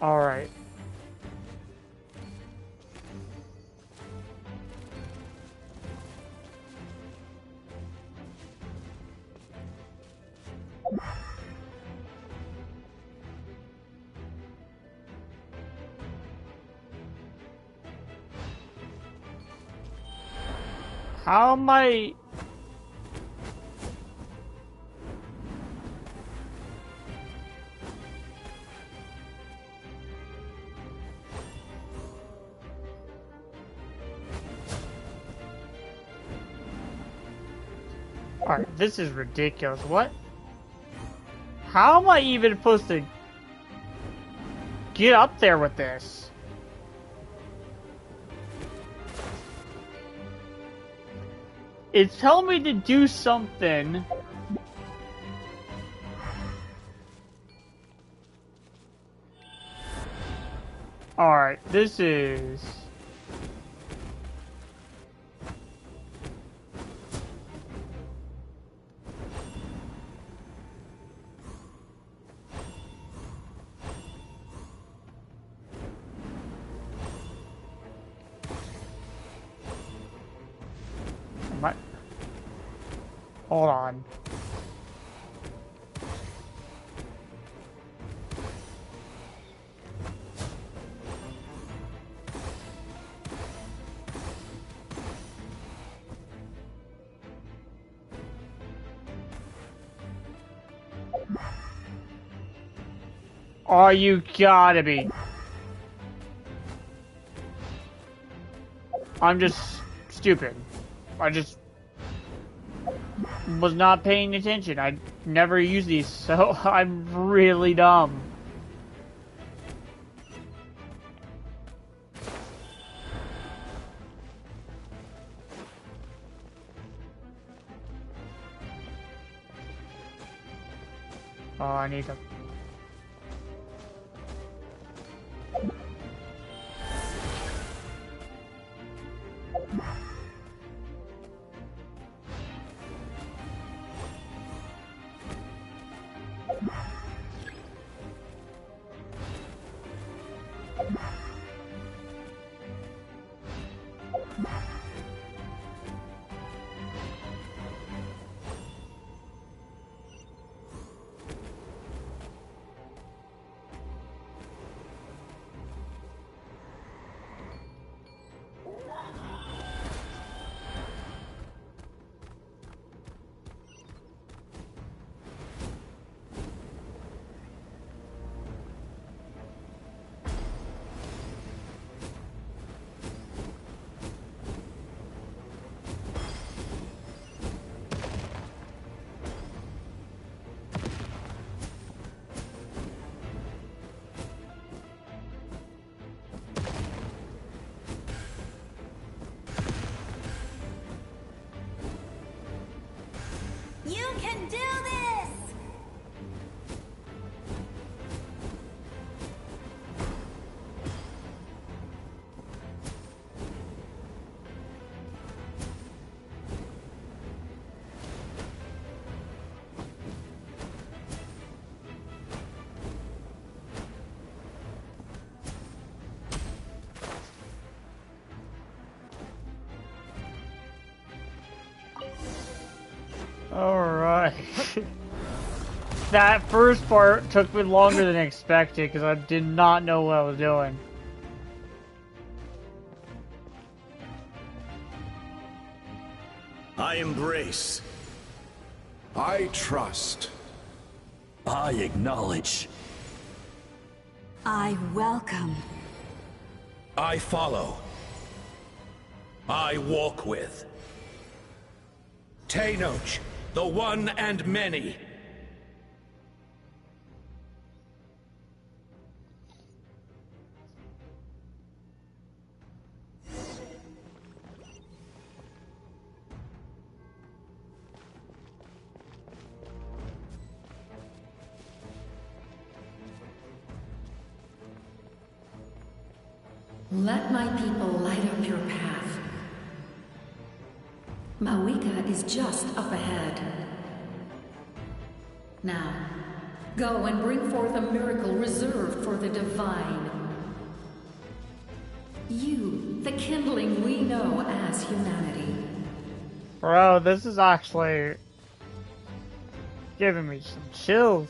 Speaker 1: All right. How am I... Alright, this is ridiculous. What? How am I even supposed to get up there with this? It's telling me to do something. Alright, this is... Hold on. Oh, you gotta be. I'm just stupid. I just was not paying attention. I never use these, so I'm really dumb. Oh, I need to...
Speaker 3: You can do this!
Speaker 1: Alright. That first part took me longer than expected because I did not know what I was doing.
Speaker 20: I embrace.
Speaker 11: I trust.
Speaker 20: I acknowledge.
Speaker 10: I welcome.
Speaker 20: I follow. I walk with. Tenoch, the one and many.
Speaker 15: Let my people light up your path. Mawika is just up ahead. Now, go and bring forth a miracle reserved for the divine. You, the kindling we know as humanity.
Speaker 1: Bro, this is actually giving me some chills.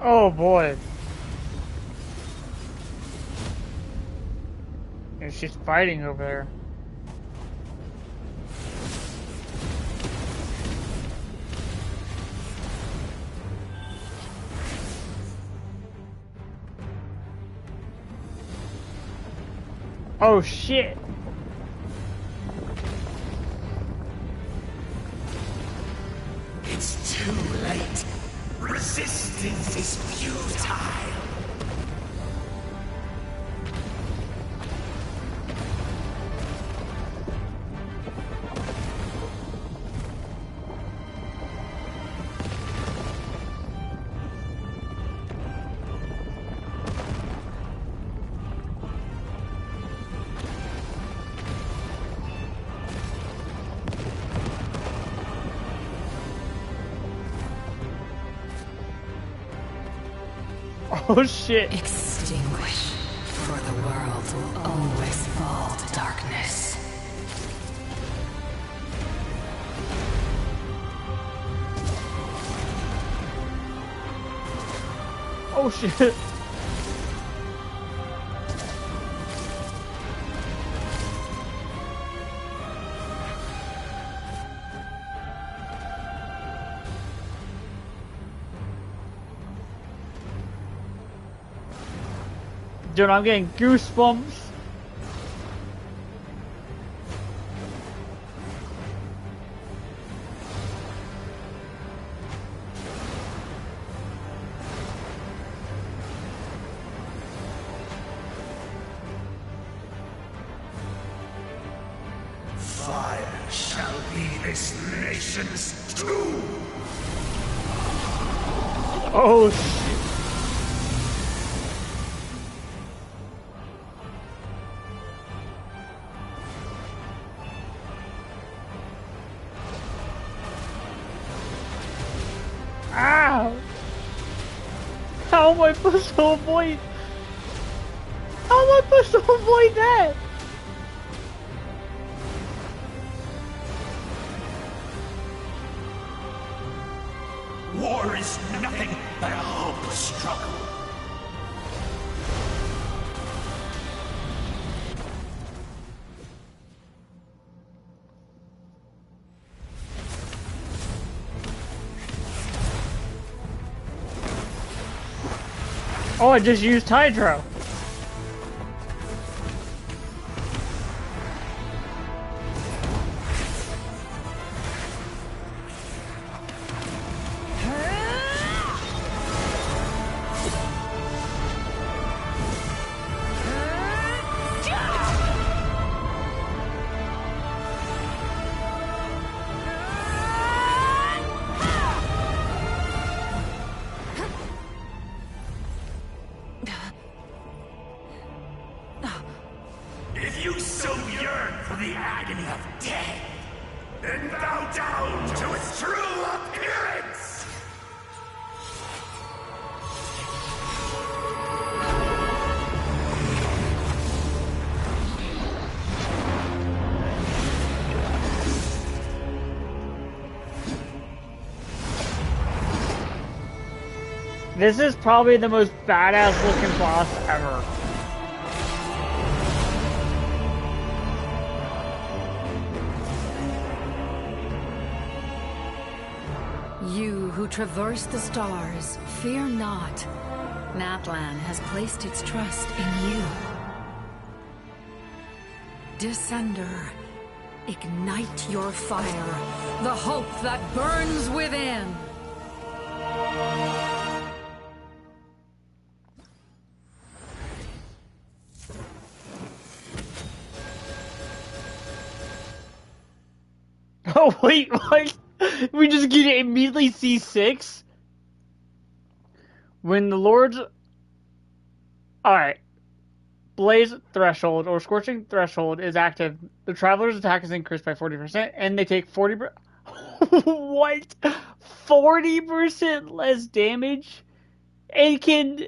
Speaker 1: Oh boy. And she's fighting over there. Oh shit.
Speaker 20: It's too late. Resistance is futile.
Speaker 1: Oh shit.
Speaker 10: Extinguish, for the world will always fall to darkness.
Speaker 1: Oh shit. Dude, I'm getting goosebumps.
Speaker 20: Fire shall be this nation's tomb.
Speaker 1: Oh shit. Ow! How am I supposed to avoid? How am I supposed to avoid that?
Speaker 20: War is nothing but a hopeless struggle.
Speaker 1: Oh, I just used Hydro.
Speaker 20: If you so yearn for the agony of death, then bow down to its true appearance!
Speaker 1: This is probably the most badass looking boss ever.
Speaker 10: You who traverse the stars, fear not. Natlan has placed its trust in you. Descender, ignite your fire, the hope that burns within.
Speaker 1: Oh wait, what? We just get to immediately see 6? When the Lord's... Alright. Blaze Threshold, or Scorching Threshold, is active. The Traveler's attack is increased by 40%, and they take 40%... What? 40% less damage? And can...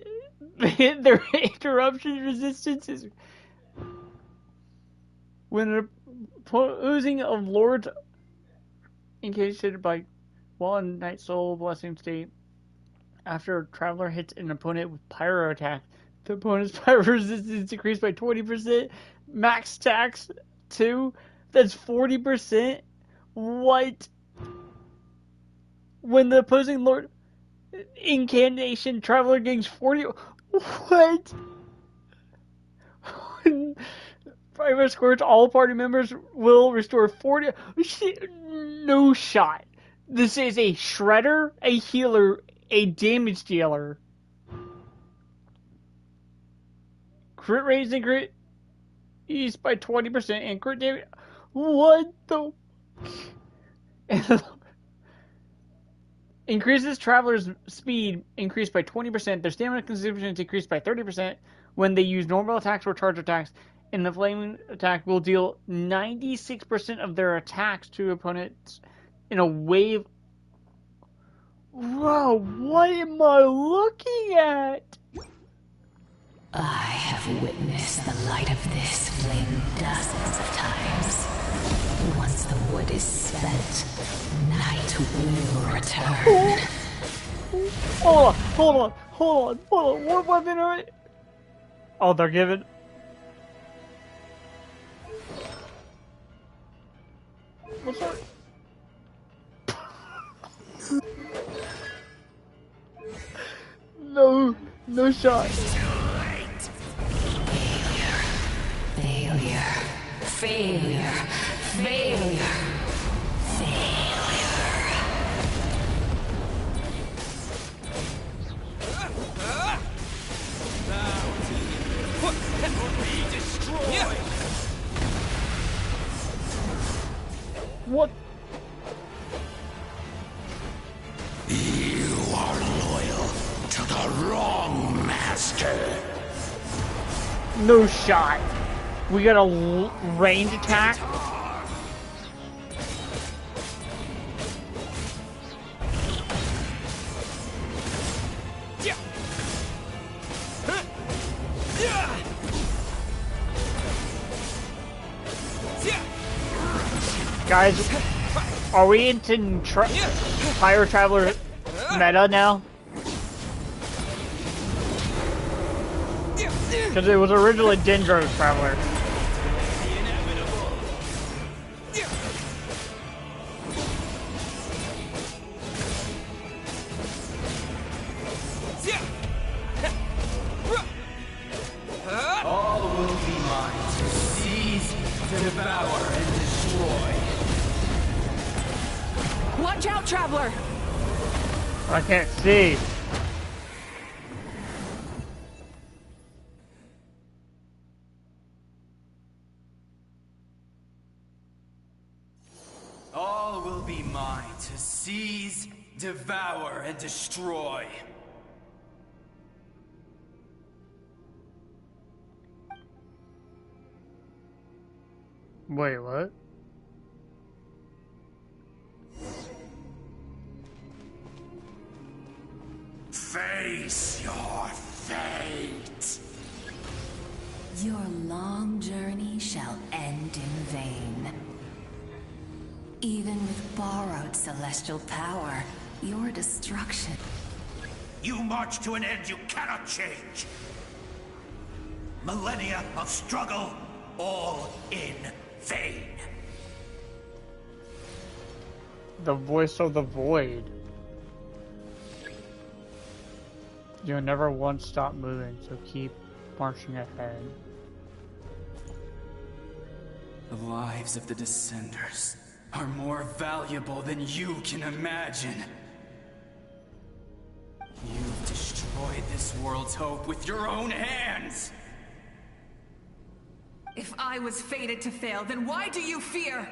Speaker 1: Their interruption resistance is... When opposing of Lord's... Engaged by while in Night Soul Blessing state, After a traveler hits an opponent with pyro attack, the opponent's pyro resistance decreased by 20%. Max tax 2. That's 40%. What? When the opposing lord incantation traveler gains 40. What? Pyro squirts, all party members will restore 40. No shot. This is a shredder, a healer, a damage dealer. Crit raise increase by 20% and crit damage. What the? Increases travelers' speed increased by 20%. Their stamina consumption is decreased by 30% when they use normal attacks or charge attacks. And the flaming attack will deal 96% of their attacks to opponents in a wave. Whoa, what am I looking at?
Speaker 21: I have witnessed the light of this flame dozens of times. Once the wood is spent, night will return.
Speaker 1: Hold on. What weapon are it? Oh, they're giving. What's that? No shot.
Speaker 21: Failure.
Speaker 1: What?
Speaker 20: You are loyal to the wrong master.
Speaker 1: No shot. We got a range attack. Guys, are we into Fire Traveler meta now? Because it was originally Dendro Traveler.
Speaker 13: All will be mine to seize, devour, and destroy.
Speaker 16: Watch out, Traveler!
Speaker 1: I can't see.
Speaker 13: All will be mine to seize, devour, and destroy.
Speaker 1: Wait, what?
Speaker 20: Face your fate.
Speaker 21: Your long journey shall end in vain. Even with borrowed celestial power, your destruction.
Speaker 20: You march to an end you cannot change. Millennia of struggle, all in vain.
Speaker 1: The voice of the void. You'll never once stop moving, so keep marching ahead.
Speaker 13: The lives of the Descenders are more valuable than you can imagine. You've destroyed this world's hope with your own hands!
Speaker 9: If I was fated to fail, then why do you fear?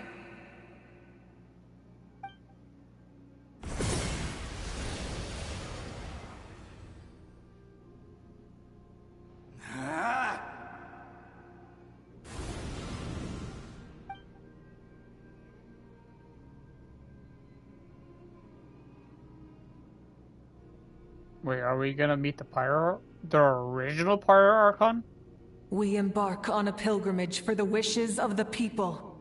Speaker 1: Wait, are we gonna meet the original Pyro Archon?
Speaker 9: We embark on a pilgrimage for the wishes of the people.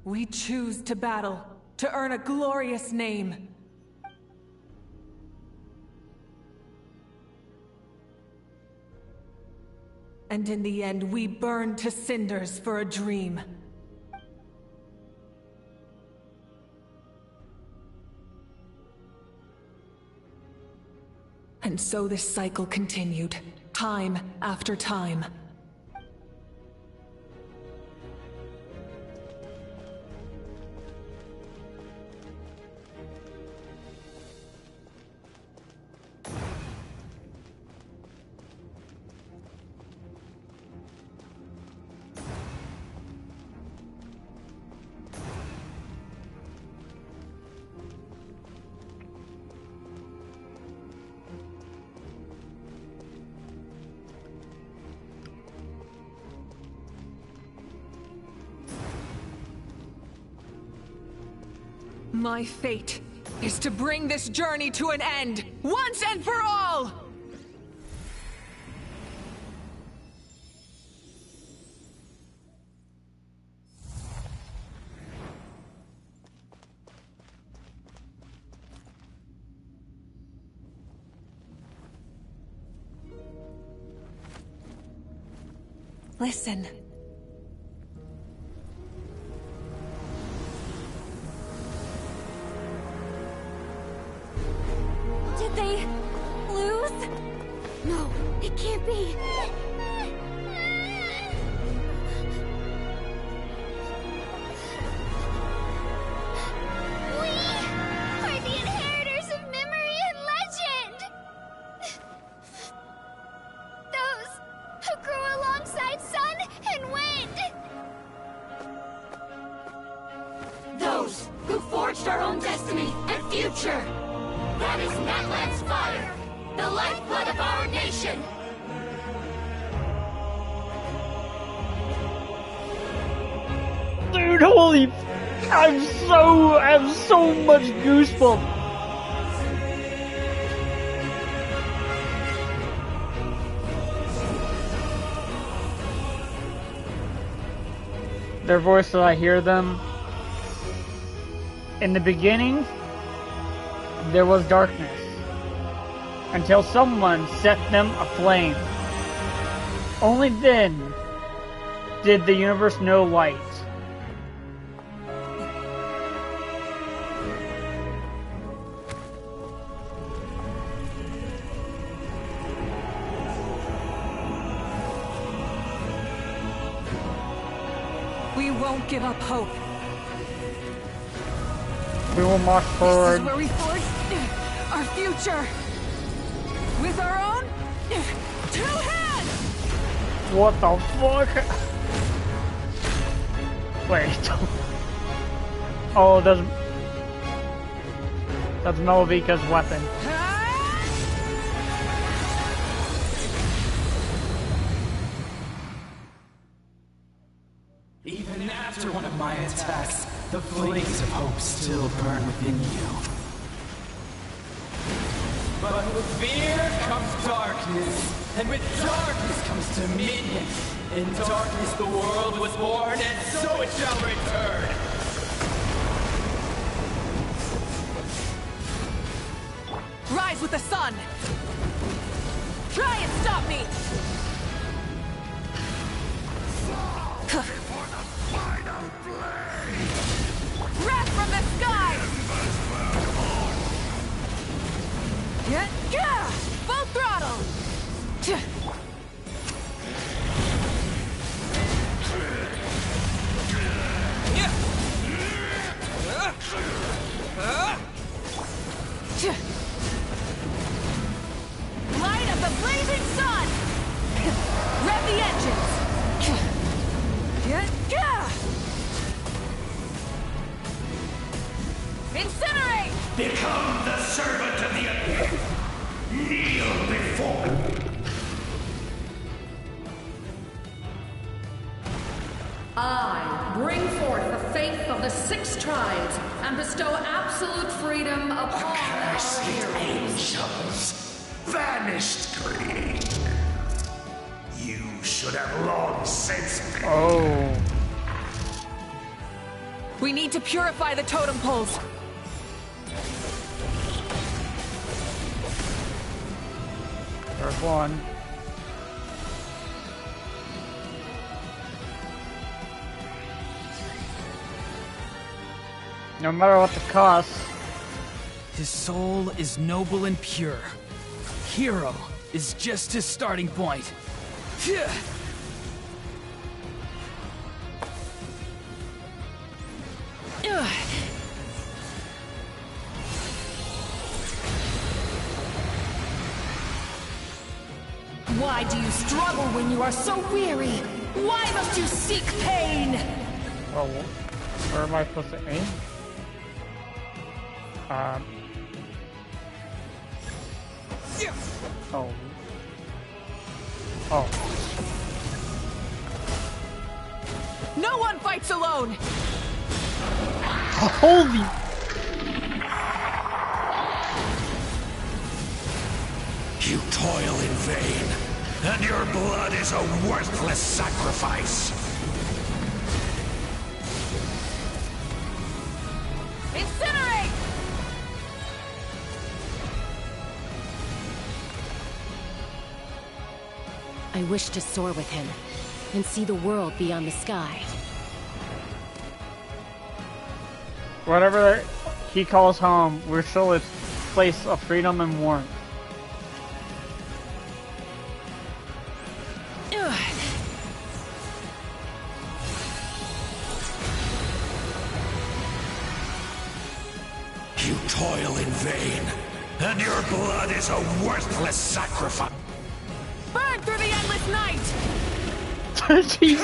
Speaker 9: We choose to battle, to earn a glorious name. And in the end, we burned to cinders for a dream. And so this cycle continued, time after time. My fate is to bring this journey to an end, once and for all! Listen.
Speaker 2: Did they lose?
Speaker 3: No, it can't be. We are the inheritors of memory and legend. Those who grew alongside sun and wind.
Speaker 20: Those who forged our own destiny and future. That is Natlan's fire, the lifeblood of our nation.
Speaker 1: Dude, holy! I have so much goosebumps. Their voices, I hear them. In the beginning, there was darkness, until someone set them aflame. Only then did the universe know light.
Speaker 9: We won't give up hope.
Speaker 1: We will march forward.
Speaker 9: This is where we forge our future. With our own 2 hands!
Speaker 1: What the fuck? Wait. Oh, that's Malavika's weapon.
Speaker 7: Even after one of my attacks, the flames of hope still burn within you. But with fear comes darkness, and with darkness comes dominion. In darkness the world was born, and so it shall return.
Speaker 16: Rise with the sun! Try and stop me! Wrath from the sky! Full throttle! Light of the blazing sun! Rev the engines! Incinerate!
Speaker 20: Become the servant of the abyss. Kneel before.
Speaker 10: I bring forth the faith of the 6 tribes and bestow absolute freedom upon our
Speaker 20: Accursed
Speaker 10: heroes.
Speaker 20: angels, vanished creation. You should have long since been.
Speaker 1: Oh.
Speaker 9: We need to purify the totem poles.
Speaker 1: There's one. No matter what the cost.
Speaker 7: His soul is noble and pure. Hero is just his starting point.
Speaker 16: Why do you struggle when you are so weary? Why must you seek pain?
Speaker 1: Oh, where am I supposed to aim? Oh. Oh.
Speaker 16: No one fights alone!
Speaker 1: Holy!
Speaker 20: You toil in vain, and your blood is a worthless sacrifice.
Speaker 16: Incinerate!
Speaker 8: I wish to soar with him, and see the world beyond the sky.
Speaker 1: Whatever he calls home, we're still a place of freedom and warmth.
Speaker 20: You toil in vain, and your blood is a worthless sacrifice.
Speaker 16: Burn through the endless night!
Speaker 20: Curse you!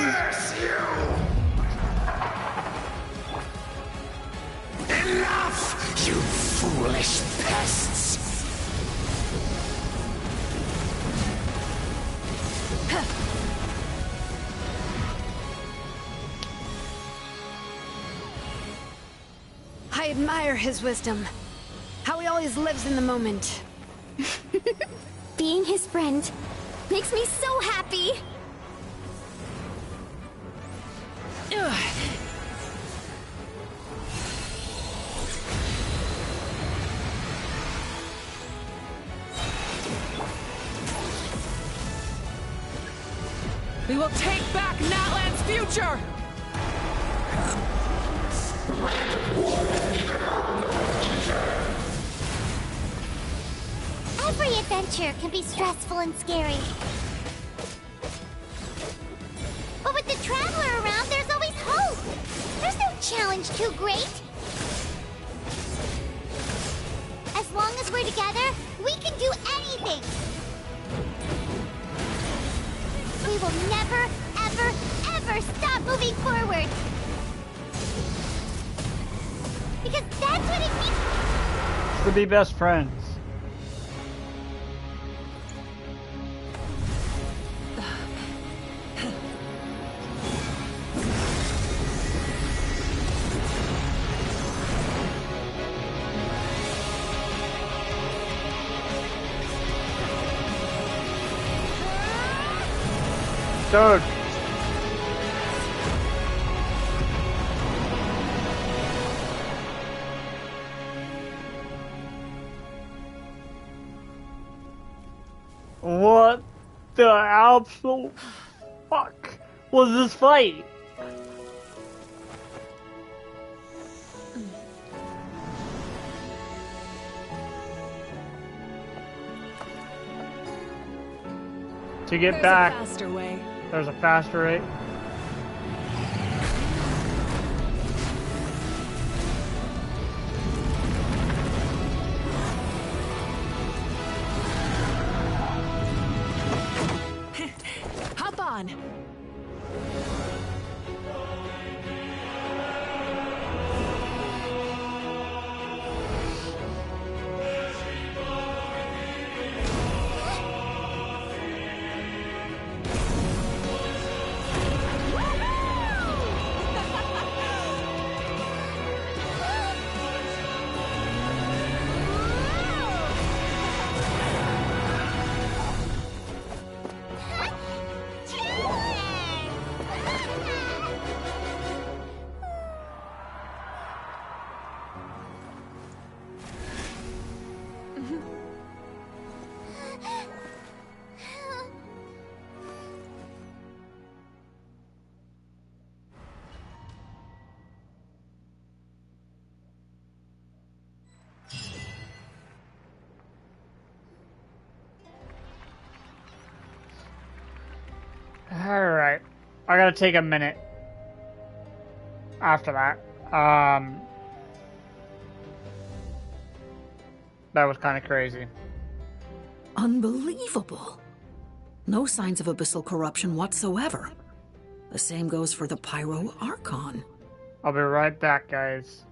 Speaker 20: Enough, you foolish pests!
Speaker 4: I admire his wisdom. How he always lives in the moment.
Speaker 3: Being his friend makes me so happy.
Speaker 16: We will take back Natlan's future!
Speaker 3: Every adventure can be stressful and scary. But with the Traveler around, there's always hope! There's no challenge too great! As long as we're together, we can do anything! We will never, ever, ever stop moving forward! Because that's what it means
Speaker 1: To be best friends. Dude. What the absolute fuck was this fight? To get back,
Speaker 9: There's a faster way.
Speaker 1: There's a faster way.
Speaker 9: Hop on.
Speaker 1: Alright. I gotta take a minute after that. That was kind of crazy.
Speaker 5: Unbelievable. No signs of abyssal corruption whatsoever. The same goes for the Pyro Archon.
Speaker 1: I'll be right back, guys.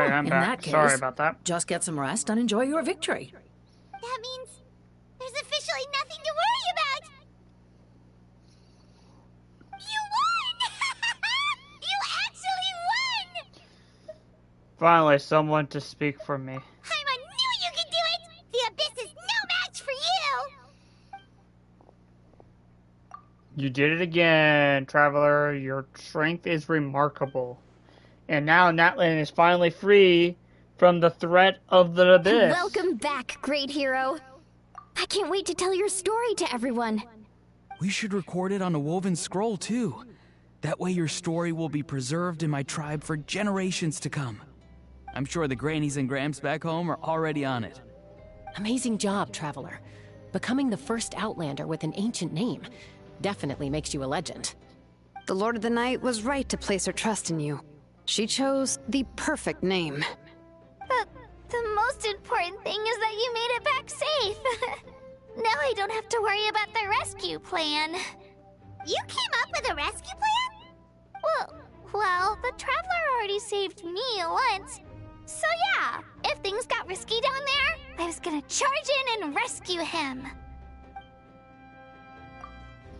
Speaker 1: Alright, I'm
Speaker 5: In
Speaker 1: back.
Speaker 5: that case,
Speaker 1: Sorry about that.
Speaker 5: just get some rest and enjoy your victory.
Speaker 3: That means there's officially nothing to worry about. You won! You actually won!
Speaker 1: Finally, someone to speak for me.
Speaker 3: Paimon knew you could do it! The Abyss is no match for you!
Speaker 1: You did it again, Traveler. Your strength is remarkable. And now Natlan is finally free from the threat of the Abyss.
Speaker 2: Welcome back, great hero. I can't wait to tell your story to everyone.
Speaker 13: We should record it on a woven scroll, too. That way your story will be preserved in my tribe for generations to come. I'm sure the grannies and gramps back home are already on it.
Speaker 8: Amazing job, Traveler. Becoming the first Outlander with an ancient name definitely makes you a legend.
Speaker 4: The Lord of the Night was right to place her trust in you. She chose the perfect name.
Speaker 3: But the most important thing is that you made it back safe. Now I don't have to worry about the rescue plan. You came up with a rescue plan? Well, the Traveler already saved me once. So yeah, if things got risky down there, I was gonna charge in and rescue him.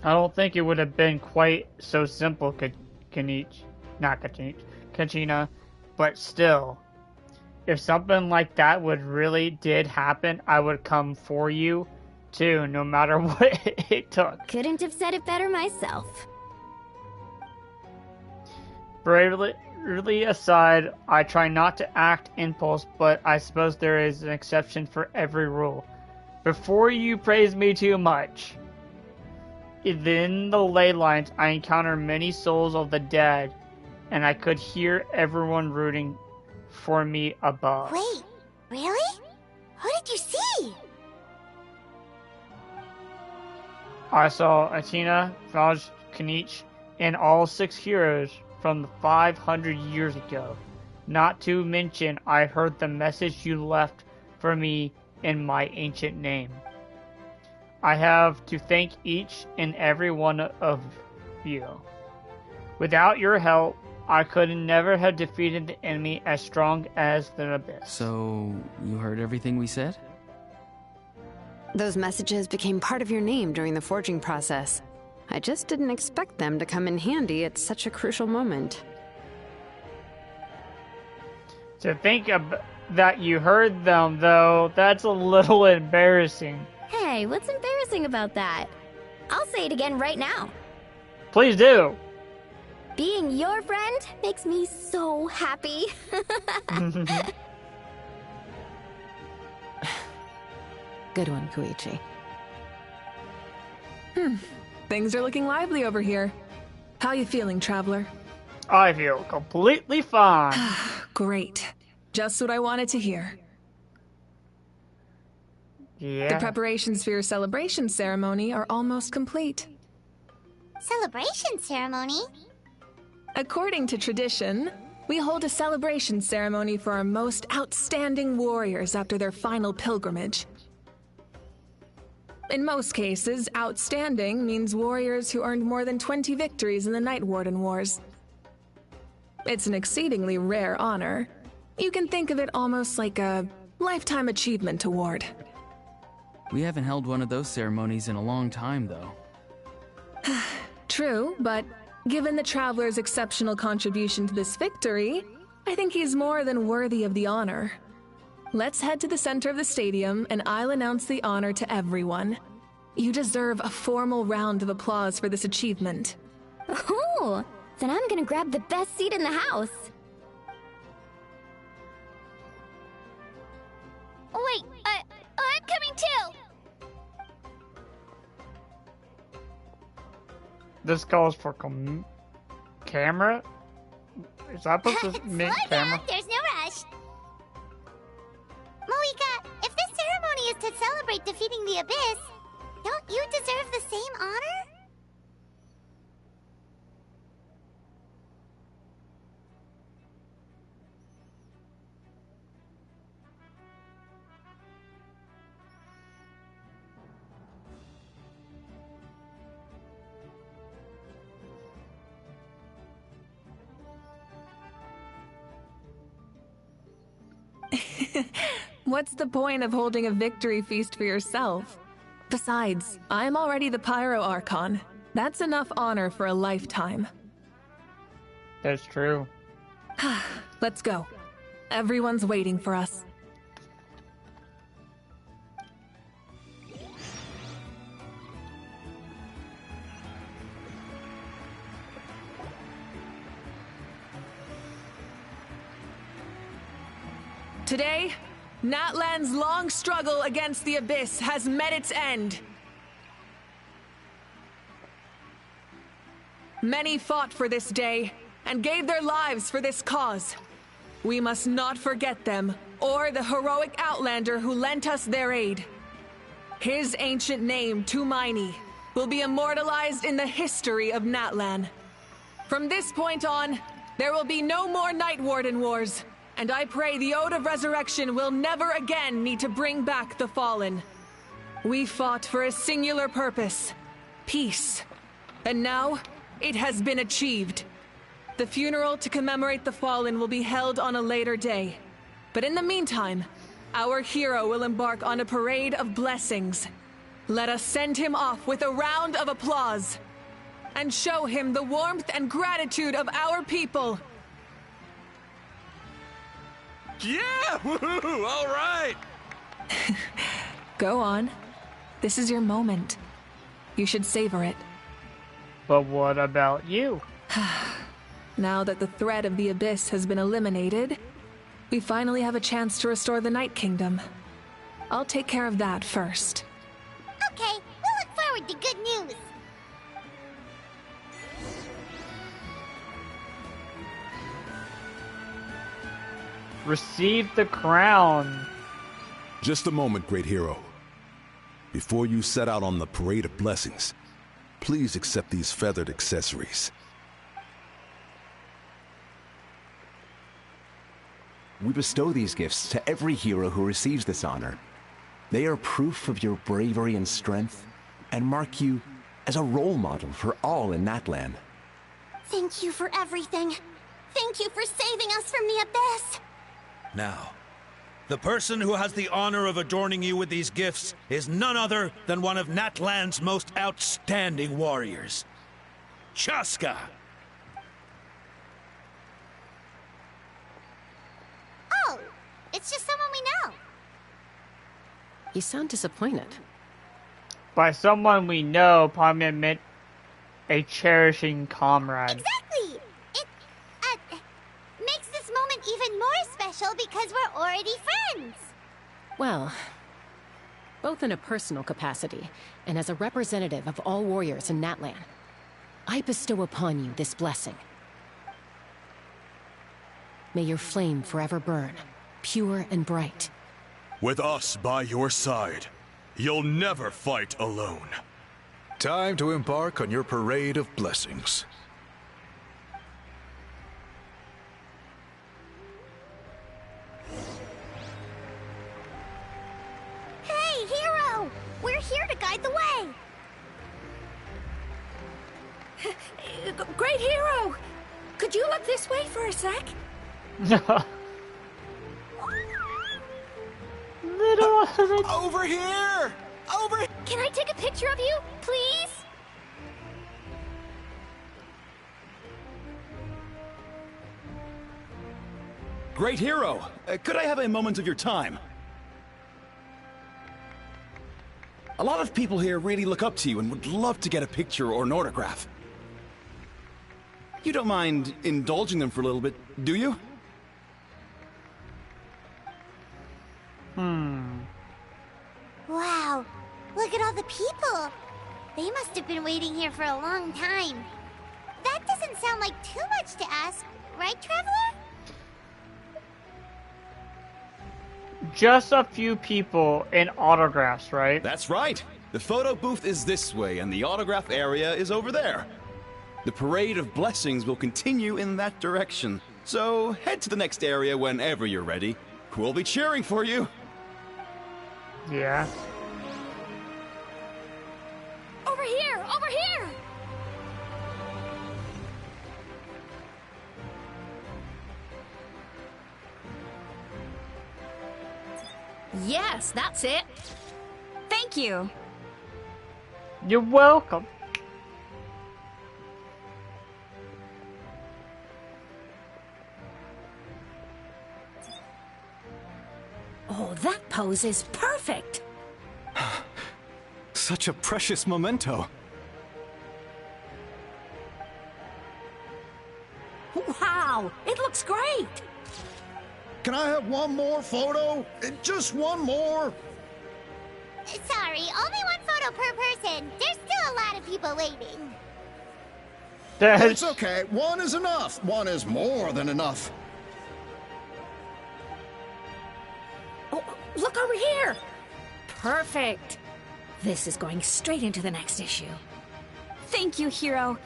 Speaker 1: I don't think it would have been quite so simple, Kachina, but still, if something like that did happen, I would come for you, too, no matter what it took.
Speaker 2: Couldn't have said it better myself.
Speaker 1: Bravely aside, I try not to act impulse, but I suppose there is an exception for every rule. Before you praise me too much, in the ley lines, I encounter many souls of the dead, and I could hear everyone rooting for me above.
Speaker 3: Wait, really? Who did you see?
Speaker 1: I saw Atina, Vaj, Kanich, and all 6 heroes from 500 years ago. Not to mention, I heard the message you left for me in my ancient name. I have to thank each and every one of you. Without your help, I could never have defeated the enemy as strong as the Abyss.
Speaker 13: So, you heard everything we said?
Speaker 4: Those messages became part of your name during the forging process. I just didn't expect them to come in handy at such a crucial moment.
Speaker 1: To think that you heard them, though, that's a little embarrassing.
Speaker 2: Hey, what's embarrassing about that? I'll say it again right now.
Speaker 1: Please do.
Speaker 2: Being your friend makes me so happy.
Speaker 8: Good one, Koichi.
Speaker 9: Things are looking lively over here. How you feeling, Traveler?
Speaker 1: I feel completely fine.
Speaker 9: Great. Just what I wanted to hear.
Speaker 1: Yeah.
Speaker 9: The preparations for your celebration ceremony are almost complete.
Speaker 3: Celebration ceremony?
Speaker 9: According to tradition, we hold a celebration ceremony for our most outstanding warriors after their final pilgrimage. In most cases, outstanding means warriors who earned more than 20 victories in the Night Warden Wars. It's an exceedingly rare honor. You can think of it almost like a lifetime achievement award.
Speaker 13: We haven't held one of those ceremonies in a long time, though.
Speaker 9: True, but given the Traveler's exceptional contribution to this victory, I think he's more than worthy of the honor. Let's head to the center of the stadium, and I'll announce the honor to everyone. You deserve a formal round of applause for this achievement.
Speaker 2: Ooh, then I'm gonna grab the best seat in the house.
Speaker 3: Wait, I'm coming too!
Speaker 1: This calls for camera? Is that supposed to mean camera?
Speaker 3: There's no rush. Moika, if this ceremony is to celebrate defeating the Abyss, don't you deserve the same honor?
Speaker 9: What's the point of holding a victory feast for yourself? Besides, I'm already the Pyro Archon. That's enough honor for a lifetime.
Speaker 1: That's true.
Speaker 9: Let's go. Everyone's waiting for us. Today, Natlan's long struggle against the Abyss has met its end. Many fought for this day and gave their lives for this cause. We must not forget them or the heroic Outlander who lent us their aid. His ancient name, Tumaini, will be immortalized in the history of Natlan. From this point on, there will be no more Night Warden wars, and I pray the Ode of Resurrection will never again need to bring back the Fallen. We fought for a singular purpose, peace, and now it has been achieved. The funeral to commemorate the Fallen will be held on a later day. But in the meantime, our hero will embark on a parade of blessings. Let us send him off with a round of applause and show him the warmth and gratitude of our people.
Speaker 14: Yeah! Woohoo! All right!
Speaker 9: Go on. This is your moment. You should savor it.
Speaker 1: But what about you?
Speaker 9: Now that the threat of the Abyss has been eliminated, we finally have a chance to restore the Night Kingdom. I'll take care of that first.
Speaker 3: Okay, we'll look forward to good news.
Speaker 1: Receive the crown.
Speaker 22: Just a moment, great hero. Before you set out on the parade of blessings, please accept these feathered accessories.
Speaker 23: We bestow these gifts to every hero who receives this honor. They are proof of your bravery and strength, and mark you as a role model for all in Natlan.
Speaker 3: Thank you for everything. Thank you for saving us from the Abyss.
Speaker 12: Now, the person who has the honor of adorning you with these gifts is none other than one of Natlan's most outstanding warriors, Chaska.
Speaker 3: Oh, it's just someone we know.
Speaker 8: You sound disappointed.
Speaker 1: By someone we know, probably meant a cherishing comrade.
Speaker 3: Exactly! It makes this moment even more special because we're already friends.
Speaker 8: Well, both in a personal capacity and as a representative of all warriors in Natlan, I bestow upon you this blessing. May your flame forever burn, pure and bright.
Speaker 14: With us by your side, you'll never fight alone.
Speaker 22: Time to embark on your parade of blessings.
Speaker 3: Hey, hero! We're here to guide the way.
Speaker 16: Great hero! Could you look this way for a sec?
Speaker 14: Over here! Over here!
Speaker 3: Can I take a picture of you, please?
Speaker 14: Great hero! Could I have a moment of your time? A lot of people here really look up to you and would love to get a picture or an autograph. You don't mind indulging them for a little bit, do you?
Speaker 3: Wow, look at all the people. They must have been waiting here for a long time. That doesn't sound like too much to ask, right, Traveler?
Speaker 1: Just a few people in autographs, right?
Speaker 14: That's right. The photo booth is this way, and the autograph area is over there. The parade of blessings will continue in that direction. So head to the next area whenever you're ready. We'll be cheering for you.
Speaker 1: Yeah.
Speaker 3: Over here! Over here!
Speaker 16: Yes, that's it.
Speaker 2: Thank you.
Speaker 1: You're welcome.
Speaker 16: Oh, that pose is perfect.
Speaker 6: Such a precious memento.
Speaker 16: Wow, it looks great.
Speaker 17: Can I have one more photo? Just one more?
Speaker 3: Sorry, only one photo per person. There's still a lot of people waiting.
Speaker 17: It's okay. One is enough. One is more than enough.
Speaker 16: Oh, look over here. Perfect. This is going straight into the next issue.
Speaker 2: Thank you, Hero.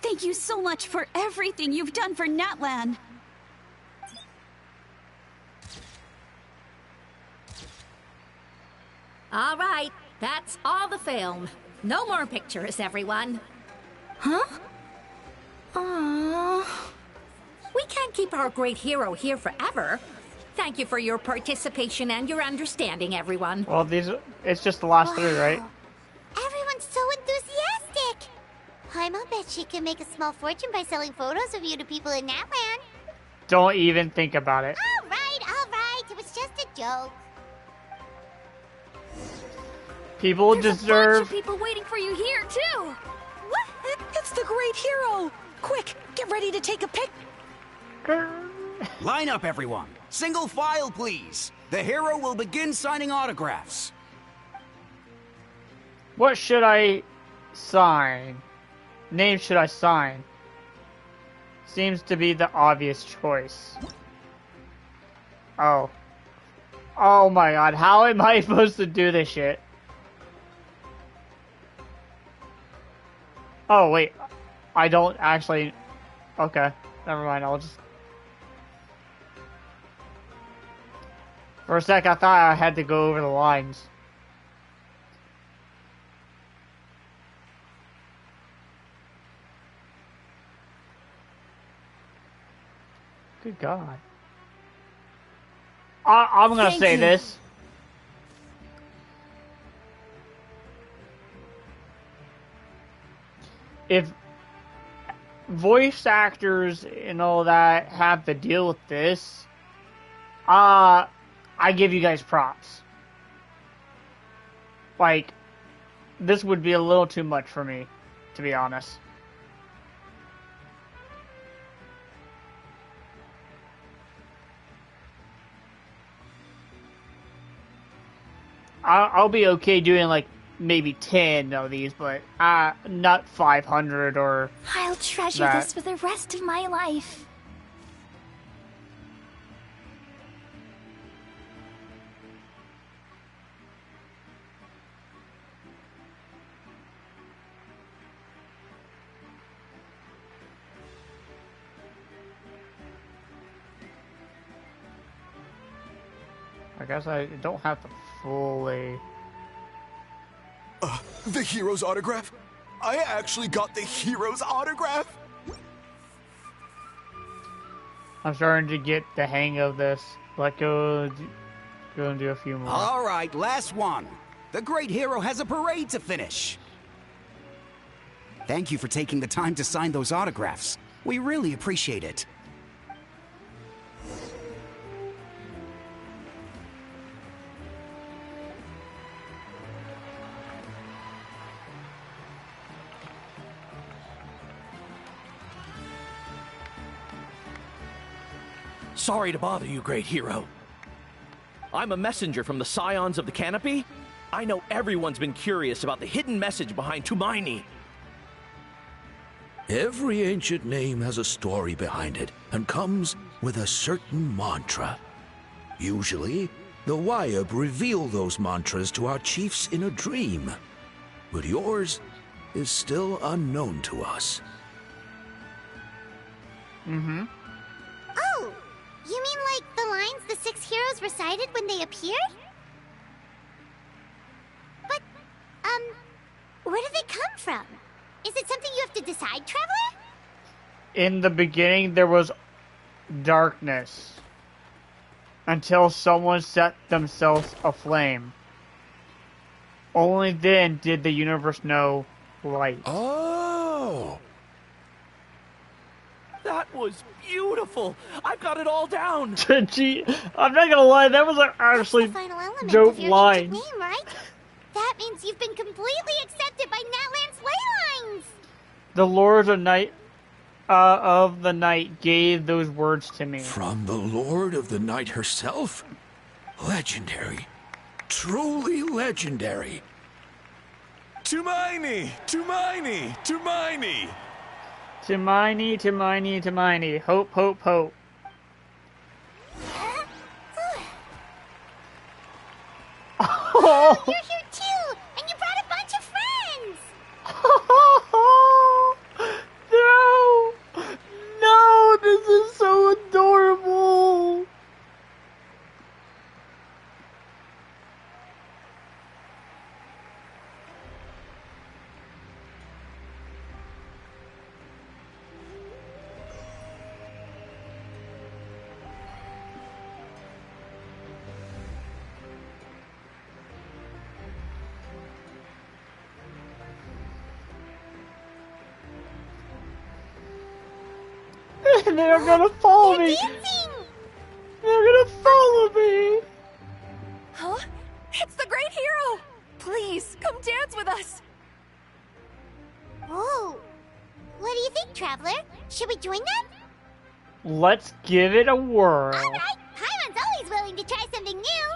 Speaker 2: Thank you so much for everything you've done for Natlan.
Speaker 16: All right, that's all the film. No more pictures, everyone. Huh? Aww. We can't keep our great hero here forever. Thank you for your participation and your understanding, everyone.
Speaker 1: Well, it's just the last three, right?
Speaker 3: Everyone's so enthusiastic. I'll bet she can make a small fortune by selling photos of you to people in Natlan.
Speaker 1: Don't even think about it.
Speaker 3: All right. It was just a joke.
Speaker 1: People
Speaker 2: There's
Speaker 1: deserve...
Speaker 2: a bunch of people waiting for you here, too.
Speaker 16: What? It's the great hero. Quick, get ready to take a pic.
Speaker 18: Line up, everyone. Single file, please. The hero will begin signing autographs.
Speaker 1: What should I sign? Name should I sign? Seems to be the obvious choice. Oh. Oh my god, how am I supposed to do this shit? Oh wait, I don't actually... Okay, never mind, I'll just... For a sec, I thought I had to go over the lines. Good God. I'm gonna say this. If voice actors and all that have to deal with this, I give you guys props. Like, this would be a little too much for me, to be honest. I'll be okay doing like maybe 10 of these, but not 500 or
Speaker 2: I'll treasure
Speaker 1: that.
Speaker 2: this for the rest of my life.
Speaker 1: I guess I don't have to fully...
Speaker 22: The hero's autograph? I actually got the hero's autograph?
Speaker 1: I'm starting to get the hang of this. Let go and do a few more.
Speaker 18: All right, last one. The great hero has a parade to finish. Thank you for taking the time to sign those autographs. We really appreciate it.
Speaker 24: Sorry to bother you, great hero. I'm a messenger from the Scions of the Canopy. I know everyone's been curious about the hidden message behind Tumaini.
Speaker 25: Every ancient name has a story behind it and comes with a certain mantra. Usually, the Wayab reveal those mantras to our chiefs in a dream. But yours is still unknown to us.
Speaker 1: Mm-hmm.
Speaker 3: Oh! You mean like the lines the 6 heroes recited when they appeared? But, where do they come from? Is it something you have to decide, Traveler?
Speaker 1: In the beginning, there was darkness. until someone set themselves aflame. Only then did the universe know light.
Speaker 17: Oh!
Speaker 24: That was beautiful! I've got it all down!
Speaker 1: Gee, I'm not gonna lie, that was an actually dope line.
Speaker 3: Name, right? That means you've been completely accepted by Natlan's ley lines!
Speaker 1: The Lord of the Night gave those words to me.
Speaker 25: From the Lord of the Night herself? Legendary. Truly legendary.
Speaker 6: Tumaini! Tumaini! Tumaini!
Speaker 1: Tumaini, Tumaini, Tumaini. Hope, hope, hope.
Speaker 3: Oh, you're here too! And you brought a bunch of friends!
Speaker 1: No! No! This is so adorable! They're gonna follow me! They're gonna follow me!
Speaker 2: Huh? It's the Great Hero! Please, come dance with us!
Speaker 3: Oh, what do you think, Traveler? Should we join them?
Speaker 1: Let's give it a whirl.
Speaker 3: Alright, Paimon's always willing to try something new!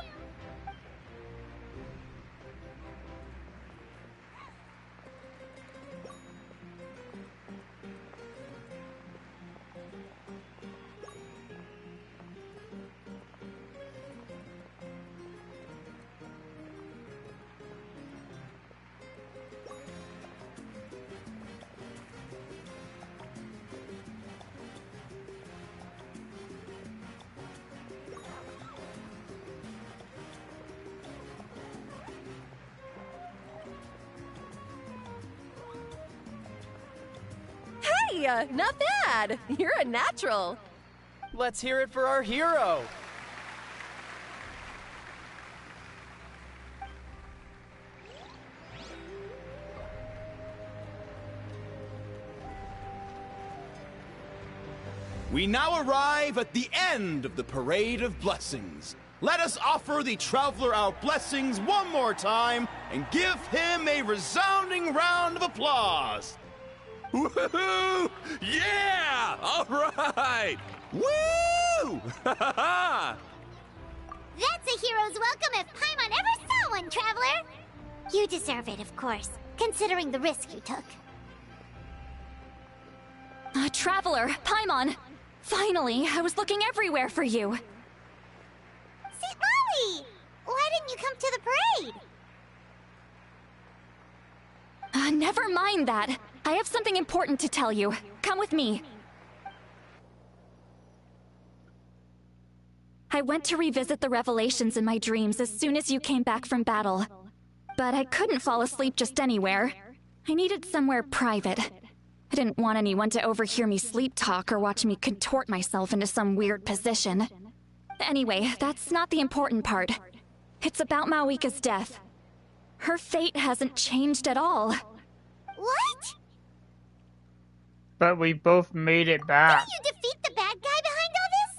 Speaker 10: Hey, not bad. You're a natural.
Speaker 24: Let's hear it for our hero.
Speaker 14: We now arrive at the end of the Parade of Blessings. Let us offer the Traveler our blessings one more time and give him a resounding round of applause. Woohoo! Yeah! All right! Woo!
Speaker 3: That's a hero's welcome if Paimon ever saw one, Traveler! You deserve it, of course, considering the risk you took.
Speaker 2: Traveler, Paimon! Finally, I was looking everywhere for you.
Speaker 3: St. Molly! Why didn't you come to the parade?
Speaker 2: Never mind that. I have something important to tell you. Come with me. I went to revisit the revelations in my dreams as soon as you came back from battle. But I couldn't fall asleep just anywhere. I needed somewhere private. I didn't want anyone to overhear me sleep talk or watch me contort myself into some weird position. Anyway, that's not the important part. It's about Mawika's death. Her fate hasn't changed at all.
Speaker 3: What?
Speaker 1: But we both made it back.
Speaker 3: Didn't you defeat the bad guy behind all this?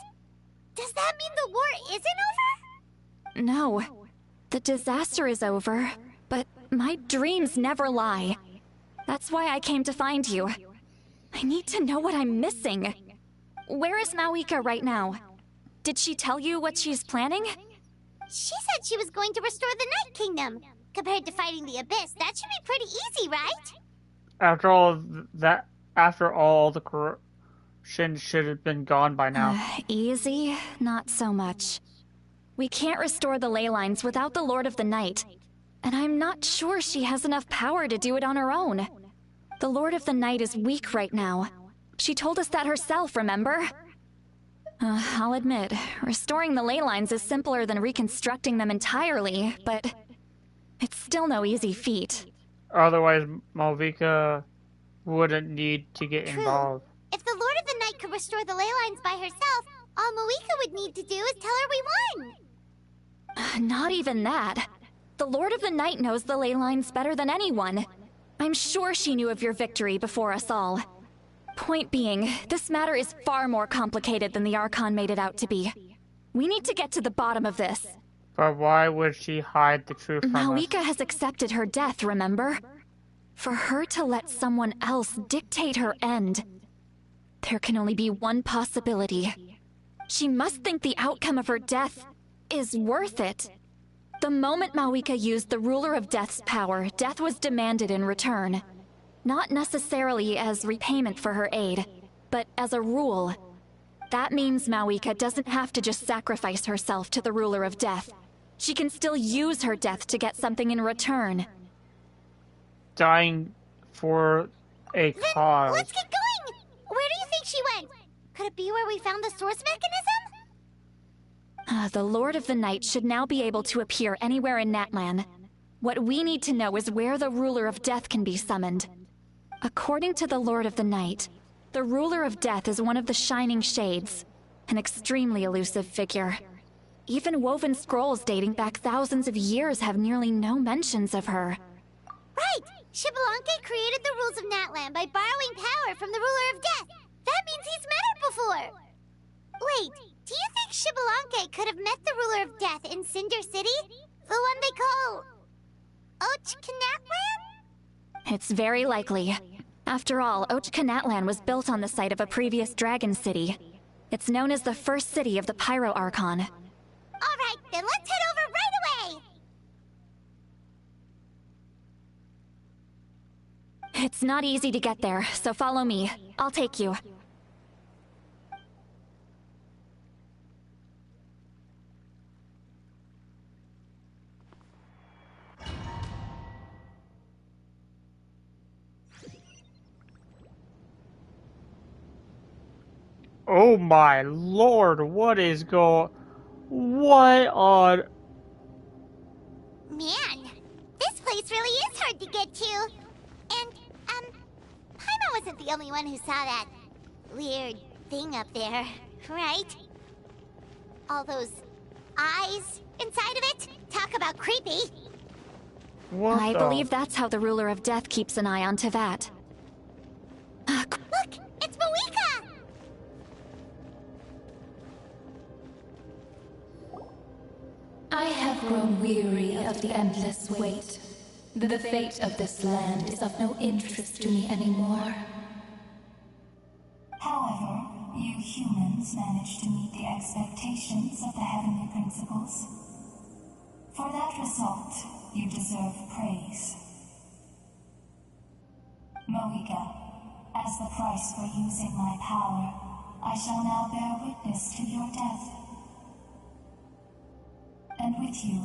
Speaker 3: Does that mean the war isn't over?
Speaker 2: No. The disaster is over, but my dreams never lie. That's why I came to find you. I need to know what I'm missing. Where is Mawika right now? Did she tell you what she's planning?
Speaker 3: She said she was going to restore the Night Kingdom. Compared to fighting the Abyss, that should be pretty easy, right?
Speaker 1: After all, the corruption should have been gone by now.
Speaker 2: Easy? Not so much. We can't restore the ley lines without the Lord of the Night. And I'm not sure she has enough power to do it on her own. The Lord of the Night is weak right now. She told us that herself, remember? I'll admit, restoring the ley lines is simpler than reconstructing them entirely, but it's still no easy feat.
Speaker 1: Otherwise, Mawika wouldn't need to get involved.
Speaker 3: If the Lord of the Night could restore the ley lines by herself, All Moeka would need to do is tell her we won.
Speaker 2: Not even that. The Lord of the Night knows the ley lines better than anyone. I'm sure she knew of your victory before us all. Point being, this matter is far more complicated than the Archon made it out to be. We need to get to the bottom of this.
Speaker 1: But why would she hide the truth from us?
Speaker 2: Moeka has accepted her death, remember? For her to let someone else dictate her end, there can only be one possibility. She must think the outcome of her death is worth it. The moment Moeka used the Ruler of Death's power, death was demanded in return. Not necessarily as repayment for her aid, but as a rule. That means Moeka doesn't have to just sacrifice herself to the Ruler of Death. She can still use her death to get something in return.
Speaker 1: Dying for a cause.
Speaker 3: Let's get going! Where do you think she went? Could it be where we found the source mechanism?
Speaker 2: The Lord of the Night should now be able to appear anywhere in Natlan. What we need to know is where the Ruler of Death can be summoned. According to the Lord of the Night, the Ruler of Death is one of the Shining Shades, an extremely elusive figure. Even woven scrolls dating back thousands of years have nearly no mentions of her.
Speaker 3: Right! Xbalanque created the rules of Natlan by borrowing power from the Ruler of Death. That means he's met her before. Wait, do you think Xbalanque could have met the Ruler of Death in Cinder City? The one they call... Natlan?
Speaker 2: It's very likely. After all, Natlan was built on the site of a previous dragon city. It's known as the first city of the Pyro Archon.
Speaker 3: Alright, then let's head over right away!
Speaker 2: It's not easy to get there, so follow me. I'll take you.
Speaker 1: Oh my lord, what on...
Speaker 3: Man, this place really is hard to get to. And, Paimon wasn't the only one who saw that weird thing up there, right? All those eyes inside of it? Talk about creepy.
Speaker 2: I believe that's how the Ruler of Death keeps an eye on Tevat.
Speaker 3: Look, it's Moeka!
Speaker 7: I have grown weary of the endless wait. The fate of this land is of no interest to me anymore.
Speaker 11: However, you humans managed to meet the expectations of the Heavenly Principles. For that result, you deserve praise. Moeka, as the price for using my power, I shall now bear witness to your death. And with you,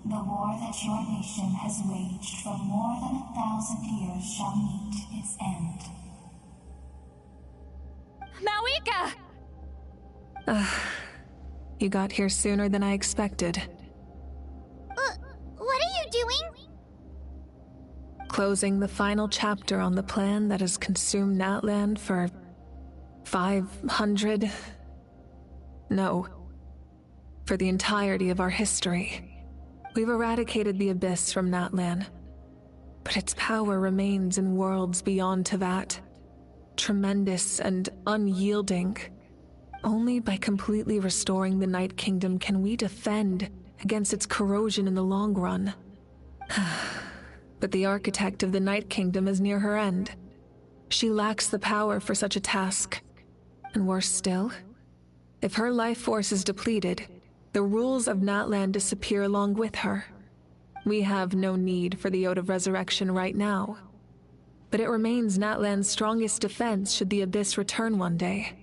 Speaker 11: the war that your nation has waged for more than 1,000 years shall meet its end.
Speaker 2: Moeka!
Speaker 9: You got here sooner than I expected.
Speaker 3: What are you doing?
Speaker 9: Closing the final chapter on the plan that has consumed Natlan for 500... No. For the entirety of our history. We've eradicated the Abyss from Natlan, but its power remains in worlds beyond Tevat. Tremendous and unyielding. Only by completely restoring the Night Kingdom can we defend against its corrosion in the long run. But the architect of the Night Kingdom is near her end. She lacks the power for such a task. And worse still, if her life force is depleted, the rules of Natlan disappear along with her. We have no need for the Ode of Resurrection right now. But it remains Natlan's strongest defense should the Abyss return one day.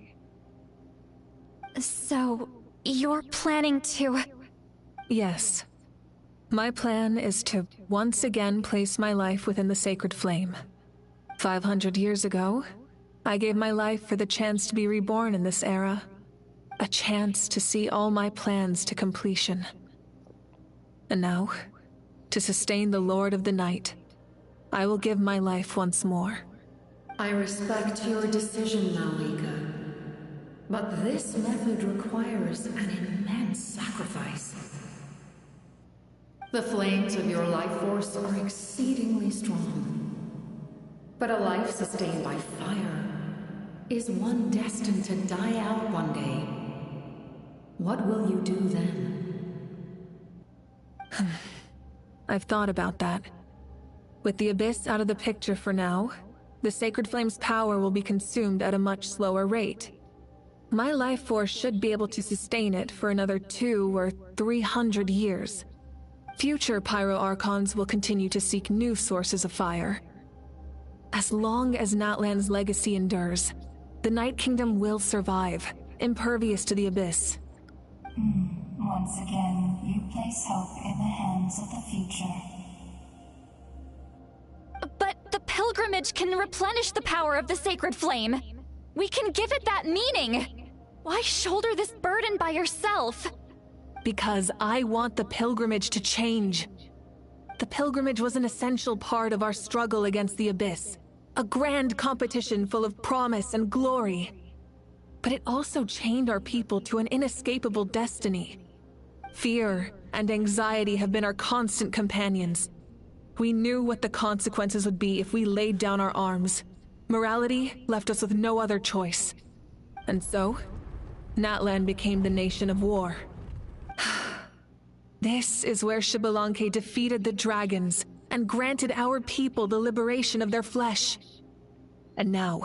Speaker 2: So, you're planning to...
Speaker 9: Yes. My plan is to once again place my life within the sacred flame. 500 years ago, I gave my life for the chance to be reborn in this era. A chance to see all my plans to completion. And now, to sustain the Lord of the Night, I will give my life once more.
Speaker 7: I respect your decision, Moeka. But this method requires an immense sacrifice. The flames of your life force are exceedingly strong. But a life sustained by fire is one destined to die out one day. What will you do then?
Speaker 9: I've thought about that. With the Abyss out of the picture for now, the Sacred Flame's power will be consumed at a much slower rate. My life force should be able to sustain it for another 200 or 300 years. Future Pyro Archons will continue to seek new sources of fire. As long as Natlan's legacy endures, the Night Kingdom will survive, impervious to the Abyss.
Speaker 11: Once again, you place hope in the hands of the future.
Speaker 2: But the pilgrimage can replenish the power of the Sacred Flame. We can give it that meaning. Why shoulder this burden by yourself?
Speaker 9: Because I want the pilgrimage to change. The pilgrimage was an essential part of our struggle against the Abyss. A grand competition full of promise and glory. But it also chained our people to an inescapable destiny. Fear and anxiety have been our constant companions. We knew what the consequences would be if we laid down our arms. Morality left us with no other choice. And so, Natlan became the nation of war. This is where Xbalanque defeated the dragons and granted our people the liberation of their flesh. And now,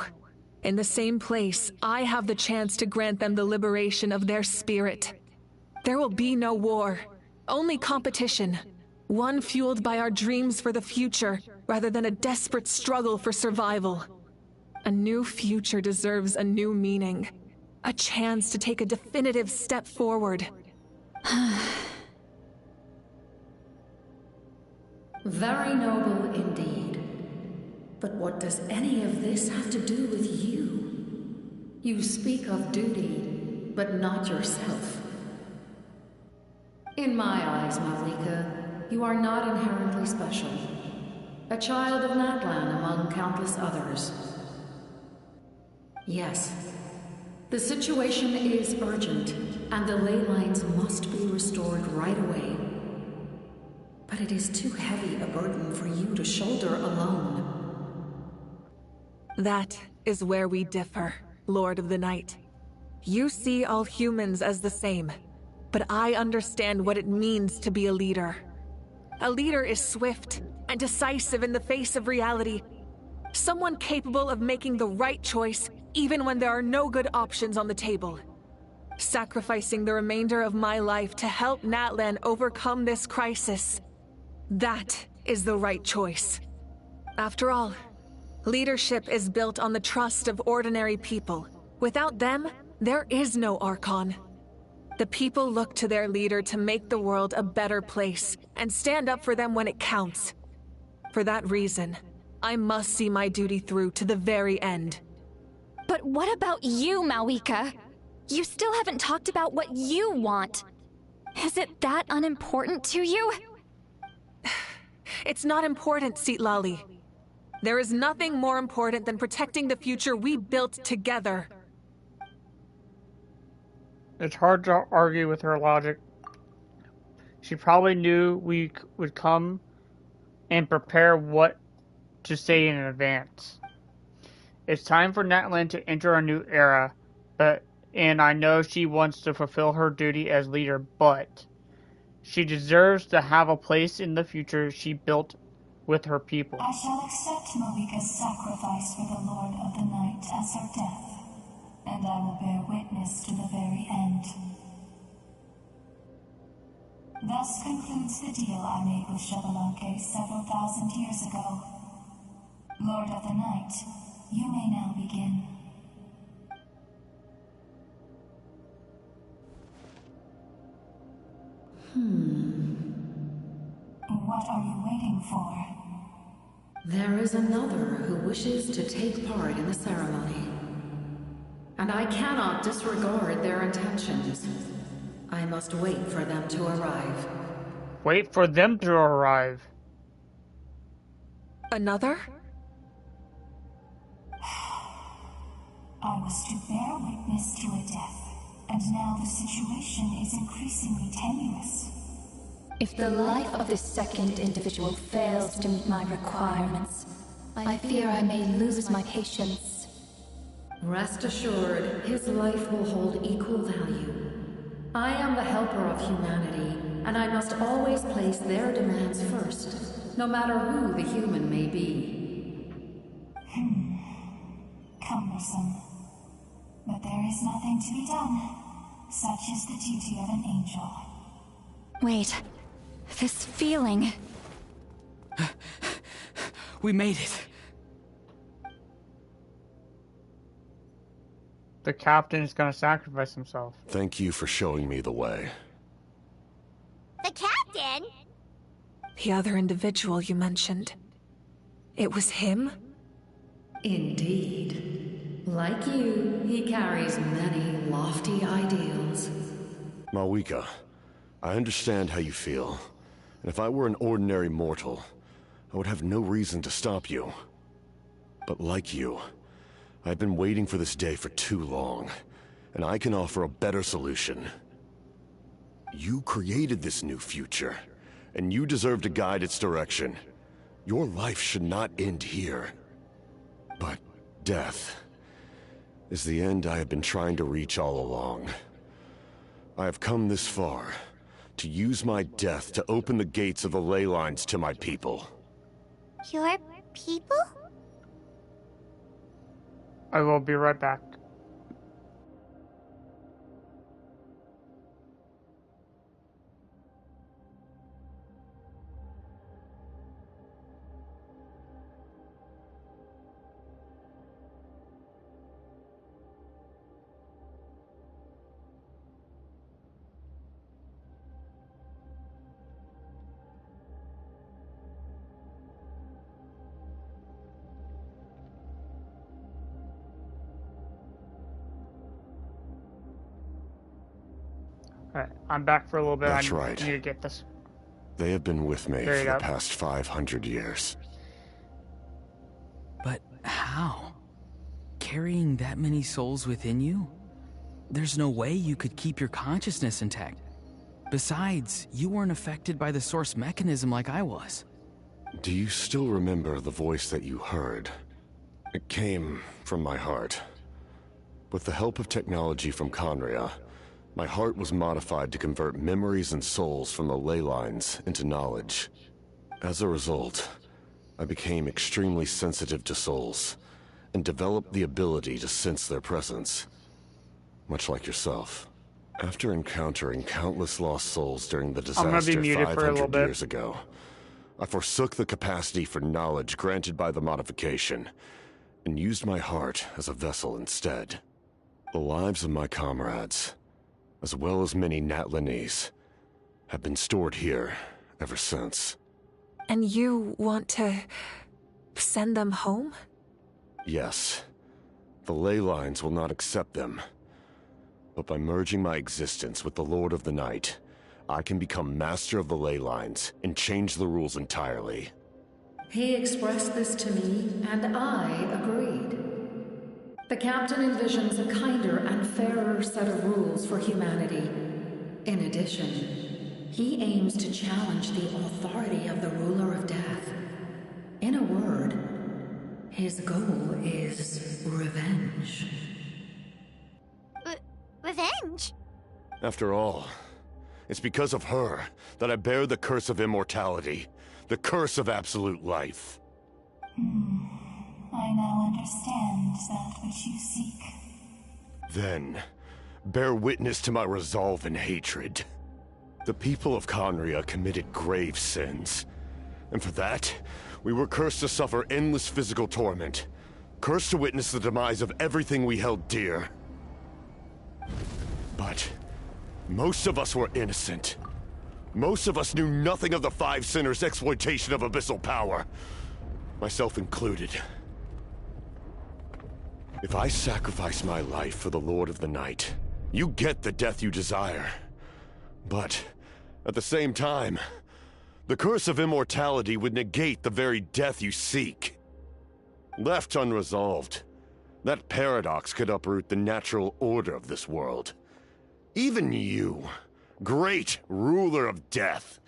Speaker 9: in the same place, I have the chance to grant them the liberation of their spirit. There will be no war, only competition. One fueled by our dreams for the future, rather than a desperate struggle for survival. A new future deserves a new meaning. A chance to take a definitive step forward.
Speaker 7: Very noble indeed. But what does any of this have to do with you? You speak of duty, but not yourself. In my eyes, Malika, you are not inherently special. A child of Natlan among countless others. Yes, the situation is urgent, and the ley lines must be restored right away. But it is too heavy a burden for you to shoulder alone.
Speaker 9: That is where we differ, Lord of the Night. You see all humans as the same, but I understand what it means to be a leader. A leader is swift and decisive in the face of reality. Someone capable of making the right choice even when there are no good options on the table. Sacrificing the remainder of my life to help Natlan overcome this crisis. That is the right choice. After all, leadership is built on the trust of ordinary people. Without them, there is no Archon. The people look to their leader to make the world a better place and stand up for them when it counts. For that reason, I must see my duty through to the very end.
Speaker 2: But what about you, Malika? You still haven't talked about what you want. Is it that unimportant to you?
Speaker 9: It's not important, Citlali. There is nothing more important than protecting the future we built together.
Speaker 1: It's hard to argue with her logic. She probably knew we would come and prepare what to say in advance. It's time for Natlan to enter a new era, and I know she wants to fulfill her duty as leader, but she deserves to have a place in the future she built with her people.
Speaker 11: I shall accept Malika's sacrifice for the Lord of the Night as her death, and I will bear witness to the very end. Thus concludes the deal I made with Xbalanque several thousand years ago. Lord of the Night, you may now begin. What are you waiting for?
Speaker 7: There is another who wishes to take part in the ceremony. And I cannot disregard their intentions. I must wait for them to arrive.
Speaker 1: Wait for them to arrive.
Speaker 9: Another?
Speaker 11: I was to bear witness to a And now the situation is increasingly tenuous.
Speaker 5: If the life of this second individual fails to meet my requirements, I fear I may lose my patience.
Speaker 7: Rest assured, his life will hold equal value. I am the helper of humanity, and I must always place their demands first, no matter who the human may be.
Speaker 11: Cumbersome. But there is nothing to be done. Such is the duty of an angel.
Speaker 2: Wait. This feeling...
Speaker 13: We made it.
Speaker 1: The captain is gonna sacrifice himself.
Speaker 22: Thank you for showing me the way.
Speaker 3: The captain?
Speaker 9: The other individual you mentioned. It was him?
Speaker 7: Indeed. Like you, he carries many lofty ideals.
Speaker 22: Malwika, I understand how you feel. And if I were an ordinary mortal, I would have no reason to stop you. But like you, I've been waiting for this day for too long, and I can offer a better solution. You created this new future, and you deserve to guide its direction. Your life should not end here. But death is the end I have been trying to reach all along. I have come this far to use my death to open the gates of the ley lines to my people.
Speaker 3: Your people?
Speaker 1: I will be right back. Alright, I'm back for a little bit.
Speaker 22: That's
Speaker 1: I
Speaker 22: right.
Speaker 1: need to get this.
Speaker 22: They have been with me
Speaker 1: There
Speaker 22: for
Speaker 1: you
Speaker 22: the
Speaker 1: go.
Speaker 22: past 500 years.
Speaker 13: But how? Carrying that many souls within you? There's no way you could keep your consciousness intact. Besides, you weren't affected by the source mechanism like I was.
Speaker 22: Do you still remember the voice that you heard? It came from my heart. With the help of technology from Conria, my heart was modified to convert memories and souls from the ley lines into knowledge. As a result, I became extremely sensitive to souls, and developed the ability to sense their presence. Much like yourself. After encountering countless lost souls during the
Speaker 1: I'm gonna be
Speaker 22: disaster
Speaker 1: muted for a little
Speaker 22: 500
Speaker 1: bit.
Speaker 22: years ago, I forsook the capacity for knowledge granted by the modification, and used my heart as a vessel instead. The lives of my comrades, as well as many Natlanese, have been stored here ever since.
Speaker 9: And you want to send them home?
Speaker 22: Yes. The ley lines will not accept them. But by merging my existence with the Lord of the Night, I can become master of the ley lines and change the rules entirely.
Speaker 7: He expressed this to me, and I agreed. The captain envisions a kinder and fairer set of rules for humanity. In addition, he aims to challenge the authority of the ruler of death. In a word, his goal is revenge.
Speaker 3: Revenge?
Speaker 22: After all, it's because of her that I bear the curse of immortality, the curse of absolute life.
Speaker 11: I now understand that which you seek.
Speaker 22: Then, bear witness to my resolve and hatred. The people of Conria committed grave sins. And for that, we were cursed to suffer endless physical torment. Cursed to witness the demise of everything we held dear. But most of us were innocent. Most of us knew nothing of the Five Sinners' exploitation of abyssal power. Myself included. If I sacrifice my life for the Lord of the Night, you get the death you desire. But, at the same time, the curse of immortality would negate the very death you seek. Left unresolved, that paradox could uproot the natural order of this world. Even you, great ruler of death,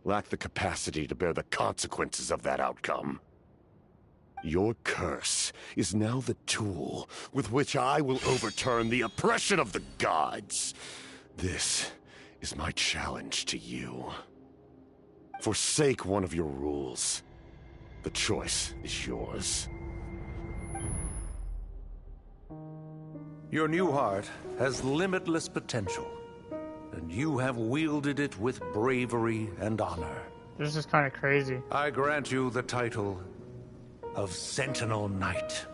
Speaker 22: lack the capacity to bear the consequences of that outcome. Your curse is now the tool with which I will overturn the oppression of the gods. This is my challenge to you. Forsake one of your rules. The choice is yours.
Speaker 4: Your new heart has limitless potential, and you have wielded it with bravery and honor.
Speaker 1: This is kind of crazy.
Speaker 4: I grant you the title of Sentinel Knight.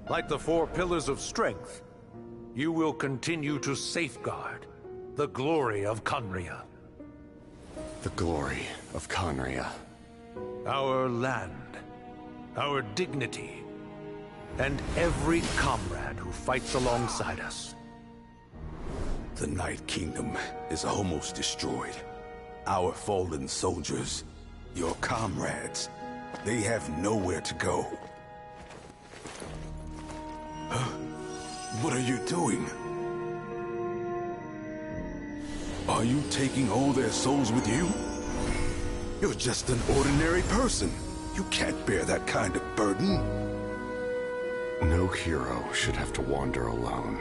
Speaker 4: Like the 4 pillars of strength, you will continue to safeguard the glory of Conria.
Speaker 22: The glory of Conria.
Speaker 4: Our land, our dignity, and every comrade who fights alongside us.
Speaker 6: The Night Kingdom is almost destroyed. Our fallen soldiers, your comrades, they have nowhere to go. Huh? What are you doing? Are you taking all their souls with you? You're just an ordinary person. You can't bear that kind of burden.
Speaker 22: No hero should have to wander alone.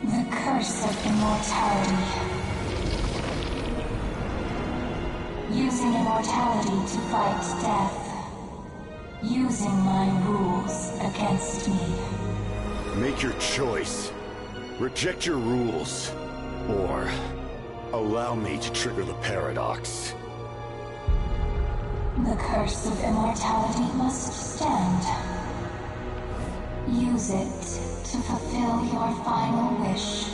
Speaker 11: The curse of immortality. Using immortality to fight death. Using my rules against me.
Speaker 22: Make your choice. Reject your rules. Or allow me to trigger the paradox.
Speaker 11: The curse of immortality must stand. Use it to fulfill your final wish.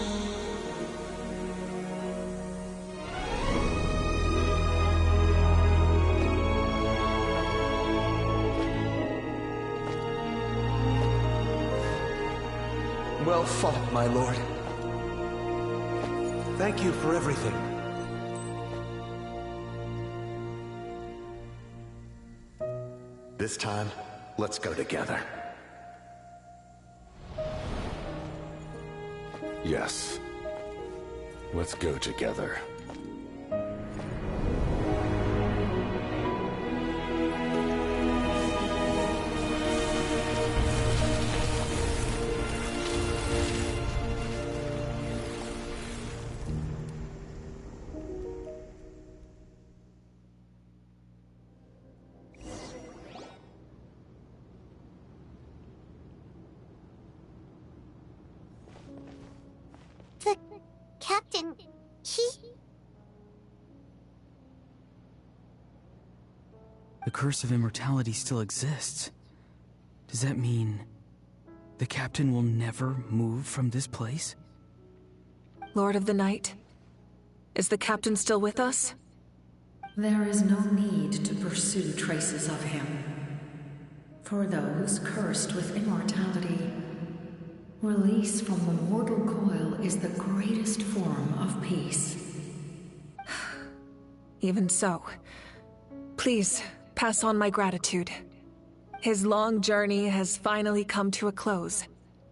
Speaker 4: Well fought, my lord. Thank you for everything.
Speaker 22: This time, let's go together. Yes. Let's go together.
Speaker 3: The captain,
Speaker 13: The curse of immortality still exists. Does that mean the captain will never move from this place?
Speaker 9: Lord of the Night, is the captain still with us?
Speaker 7: There is no need to pursue traces of him. For those cursed with immortality, release from the mortal coil is the greatest form of peace.
Speaker 9: Even so, please pass on my gratitude. His long journey has finally come to a close.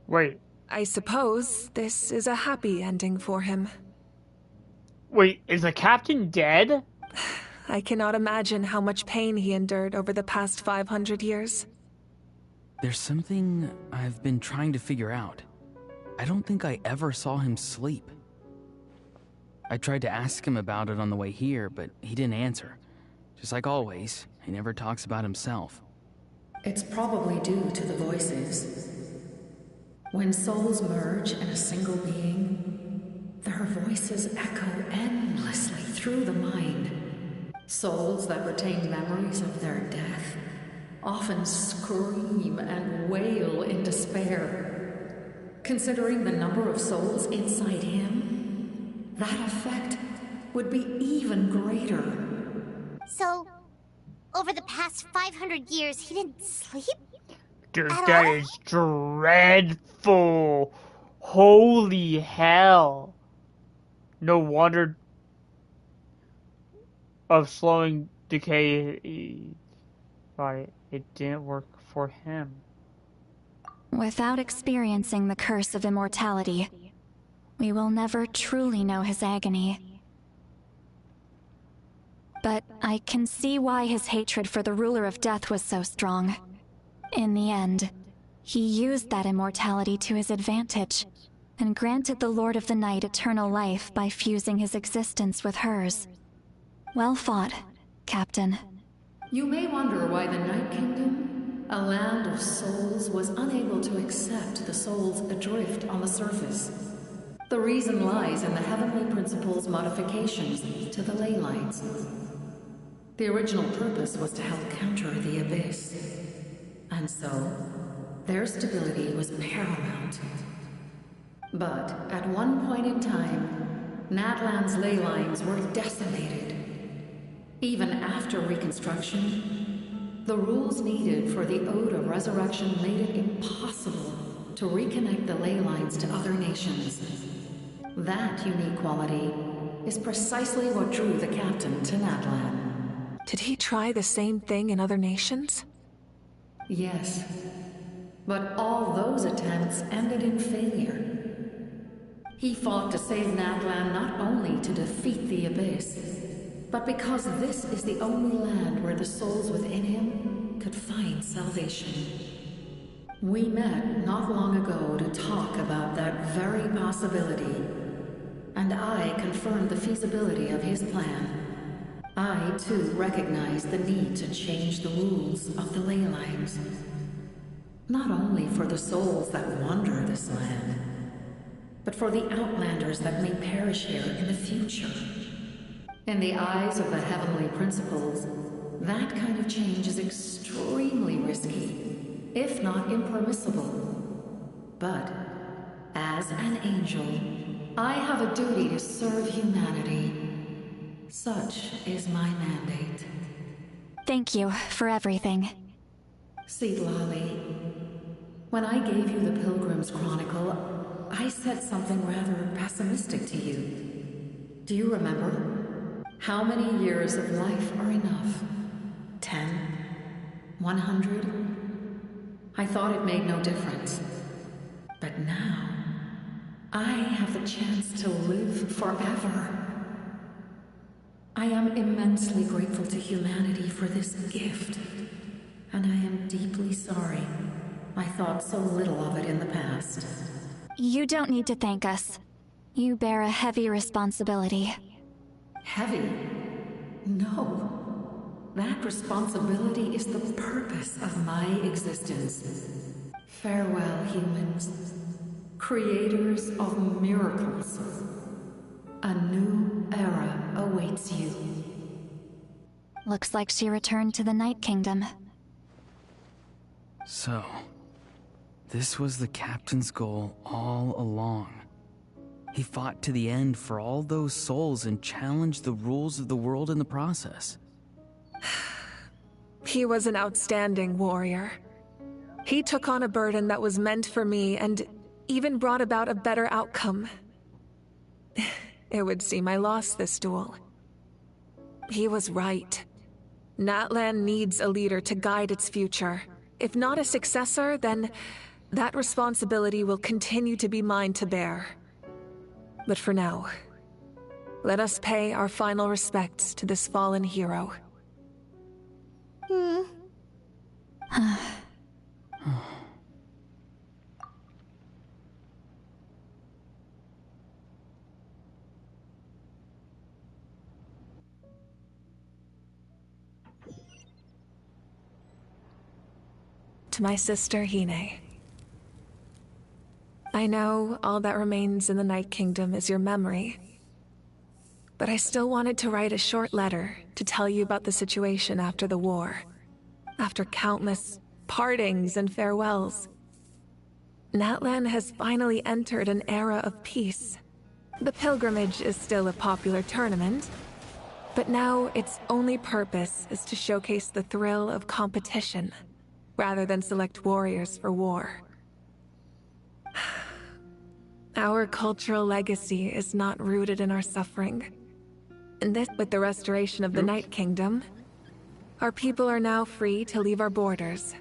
Speaker 1: Wait.
Speaker 9: I suppose this is a happy ending for him.
Speaker 1: Wait, is the captain dead?
Speaker 9: I cannot imagine how much pain he endured over the past 500 years.
Speaker 13: There's something I've been trying to figure out. I don't think I ever saw him sleep. I tried to ask him about it on the way here, but he didn't answer. Just like always, he never talks about himself.
Speaker 7: It's probably due to the voices. When souls merge in a single being, their voices echo endlessly through the mind. Souls that retain memories of their death often scream and wail in despair. Considering the number of souls inside him, that effect would be even greater.
Speaker 3: So, over the past 500 years, he didn't sleep?
Speaker 1: Dude, that is dreadful. Holy hell. No wonder of slowing decay. Right, it didn't work for him.
Speaker 2: Without experiencing the curse of immortality, we will never truly know his agony. But I can see why his hatred for the ruler of death was so strong. In the end, he used that immortality to his advantage, and granted the Lord of the Night eternal life by fusing his existence with hers. Well fought, Captain.
Speaker 7: You may wonder why the Night Kingdom, a land of souls, was unable to accept the souls adrift on the surface. The reason lies in the Heavenly Principle's modifications to the ley lines. The original purpose was to help counter the Abyss, and so their stability was paramount. But at one point in time, Natlan's ley lines were decimated. Even after reconstruction, the rules needed for the Ode of Resurrection made it impossible to reconnect the ley lines to other nations. That unique quality is precisely what drew the captain to Natlan.
Speaker 9: Did he try the same thing in other nations?
Speaker 7: Yes, but all those attempts ended in failure. He fought to save Natlan not only to defeat the Abyss, but because this is the only land where the souls within him could find salvation. We met not long ago to talk about that very possibility, and I confirmed the feasibility of his plan. I, too, recognized the need to change the rules of the ley lines. Not only for the souls that wander this land, but for the outlanders that may perish here in the future. In the eyes of the Heavenly Principles, that kind of change is extremely risky, if not impermissible. But, as an angel, I have a duty to serve humanity. Such is my mandate.
Speaker 2: Thank you for everything.
Speaker 7: Lali, when I gave you the Pilgrim's Chronicle, I said something rather pessimistic to you. Do you remember? How many years of life are enough? 10? 100? I thought it made no difference. But now, I have the chance to live forever. I am immensely grateful to humanity for this gift, and I am deeply sorry I thought so little of it in the past.
Speaker 2: You don't need to thank us. You bear a heavy responsibility.
Speaker 7: Heavy? No. That responsibility is the purpose of my existence. Farewell, humans. Creators of miracles. A new era awaits you.
Speaker 2: Looks like she returned to the Night Kingdom.
Speaker 13: So, this was the captain's goal all along. He fought to the end for all those souls and challenged the rules of the world in the process.
Speaker 9: He was an outstanding warrior. He took on a burden that was meant for me and even brought about a better outcome. It would seem I lost this duel. He was right. Natlan needs a leader to guide its future. If not a successor, then that responsibility will continue to be mine to bear. But for now, let us pay our final respects to this fallen hero. To my sister, Hine. I know all that remains in the Night Kingdom is your memory, but I still wanted to write a short letter to tell you about the situation after the war. After countless partings and farewells, Natlan has finally entered an era of peace. The pilgrimage is still a popular tournament, but now its only purpose is to showcase the thrill of competition, rather than select warriors for war. Our cultural legacy is not rooted in our suffering. And this, with the restoration of the Night Kingdom, our people are now free to leave our borders.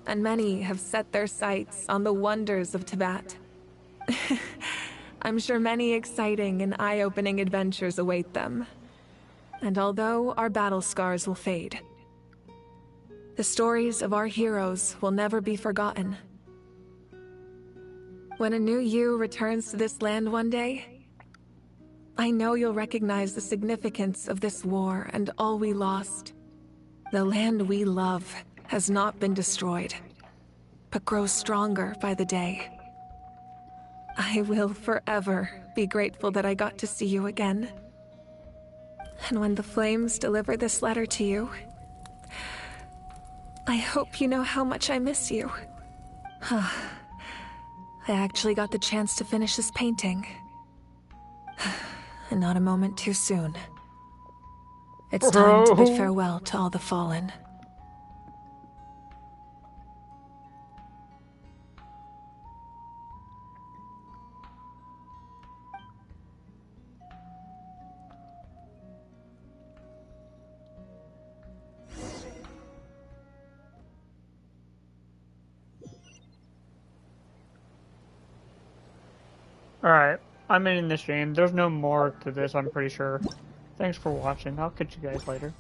Speaker 9: and many have set their sights on the wonders of Tibet. I'm sure many exciting and eye-opening adventures await them. And although our battle scars will fade, the stories of our heroes will never be forgotten. When a new you returns to this land one day, I know you'll recognize the significance of this war and all we lost. The land we love has not been destroyed, but grows stronger by the day. I will forever be grateful that I got to see you again. And when the flames deliver this letter to you, I hope you know how much I miss you. I actually got the chance to finish this painting. And not a moment too soon. It's time to bid farewell to all the fallen.
Speaker 1: Alright, I'm ending this stream. There's no more to this, I'm pretty sure. Thanks for watching. I'll catch you guys later.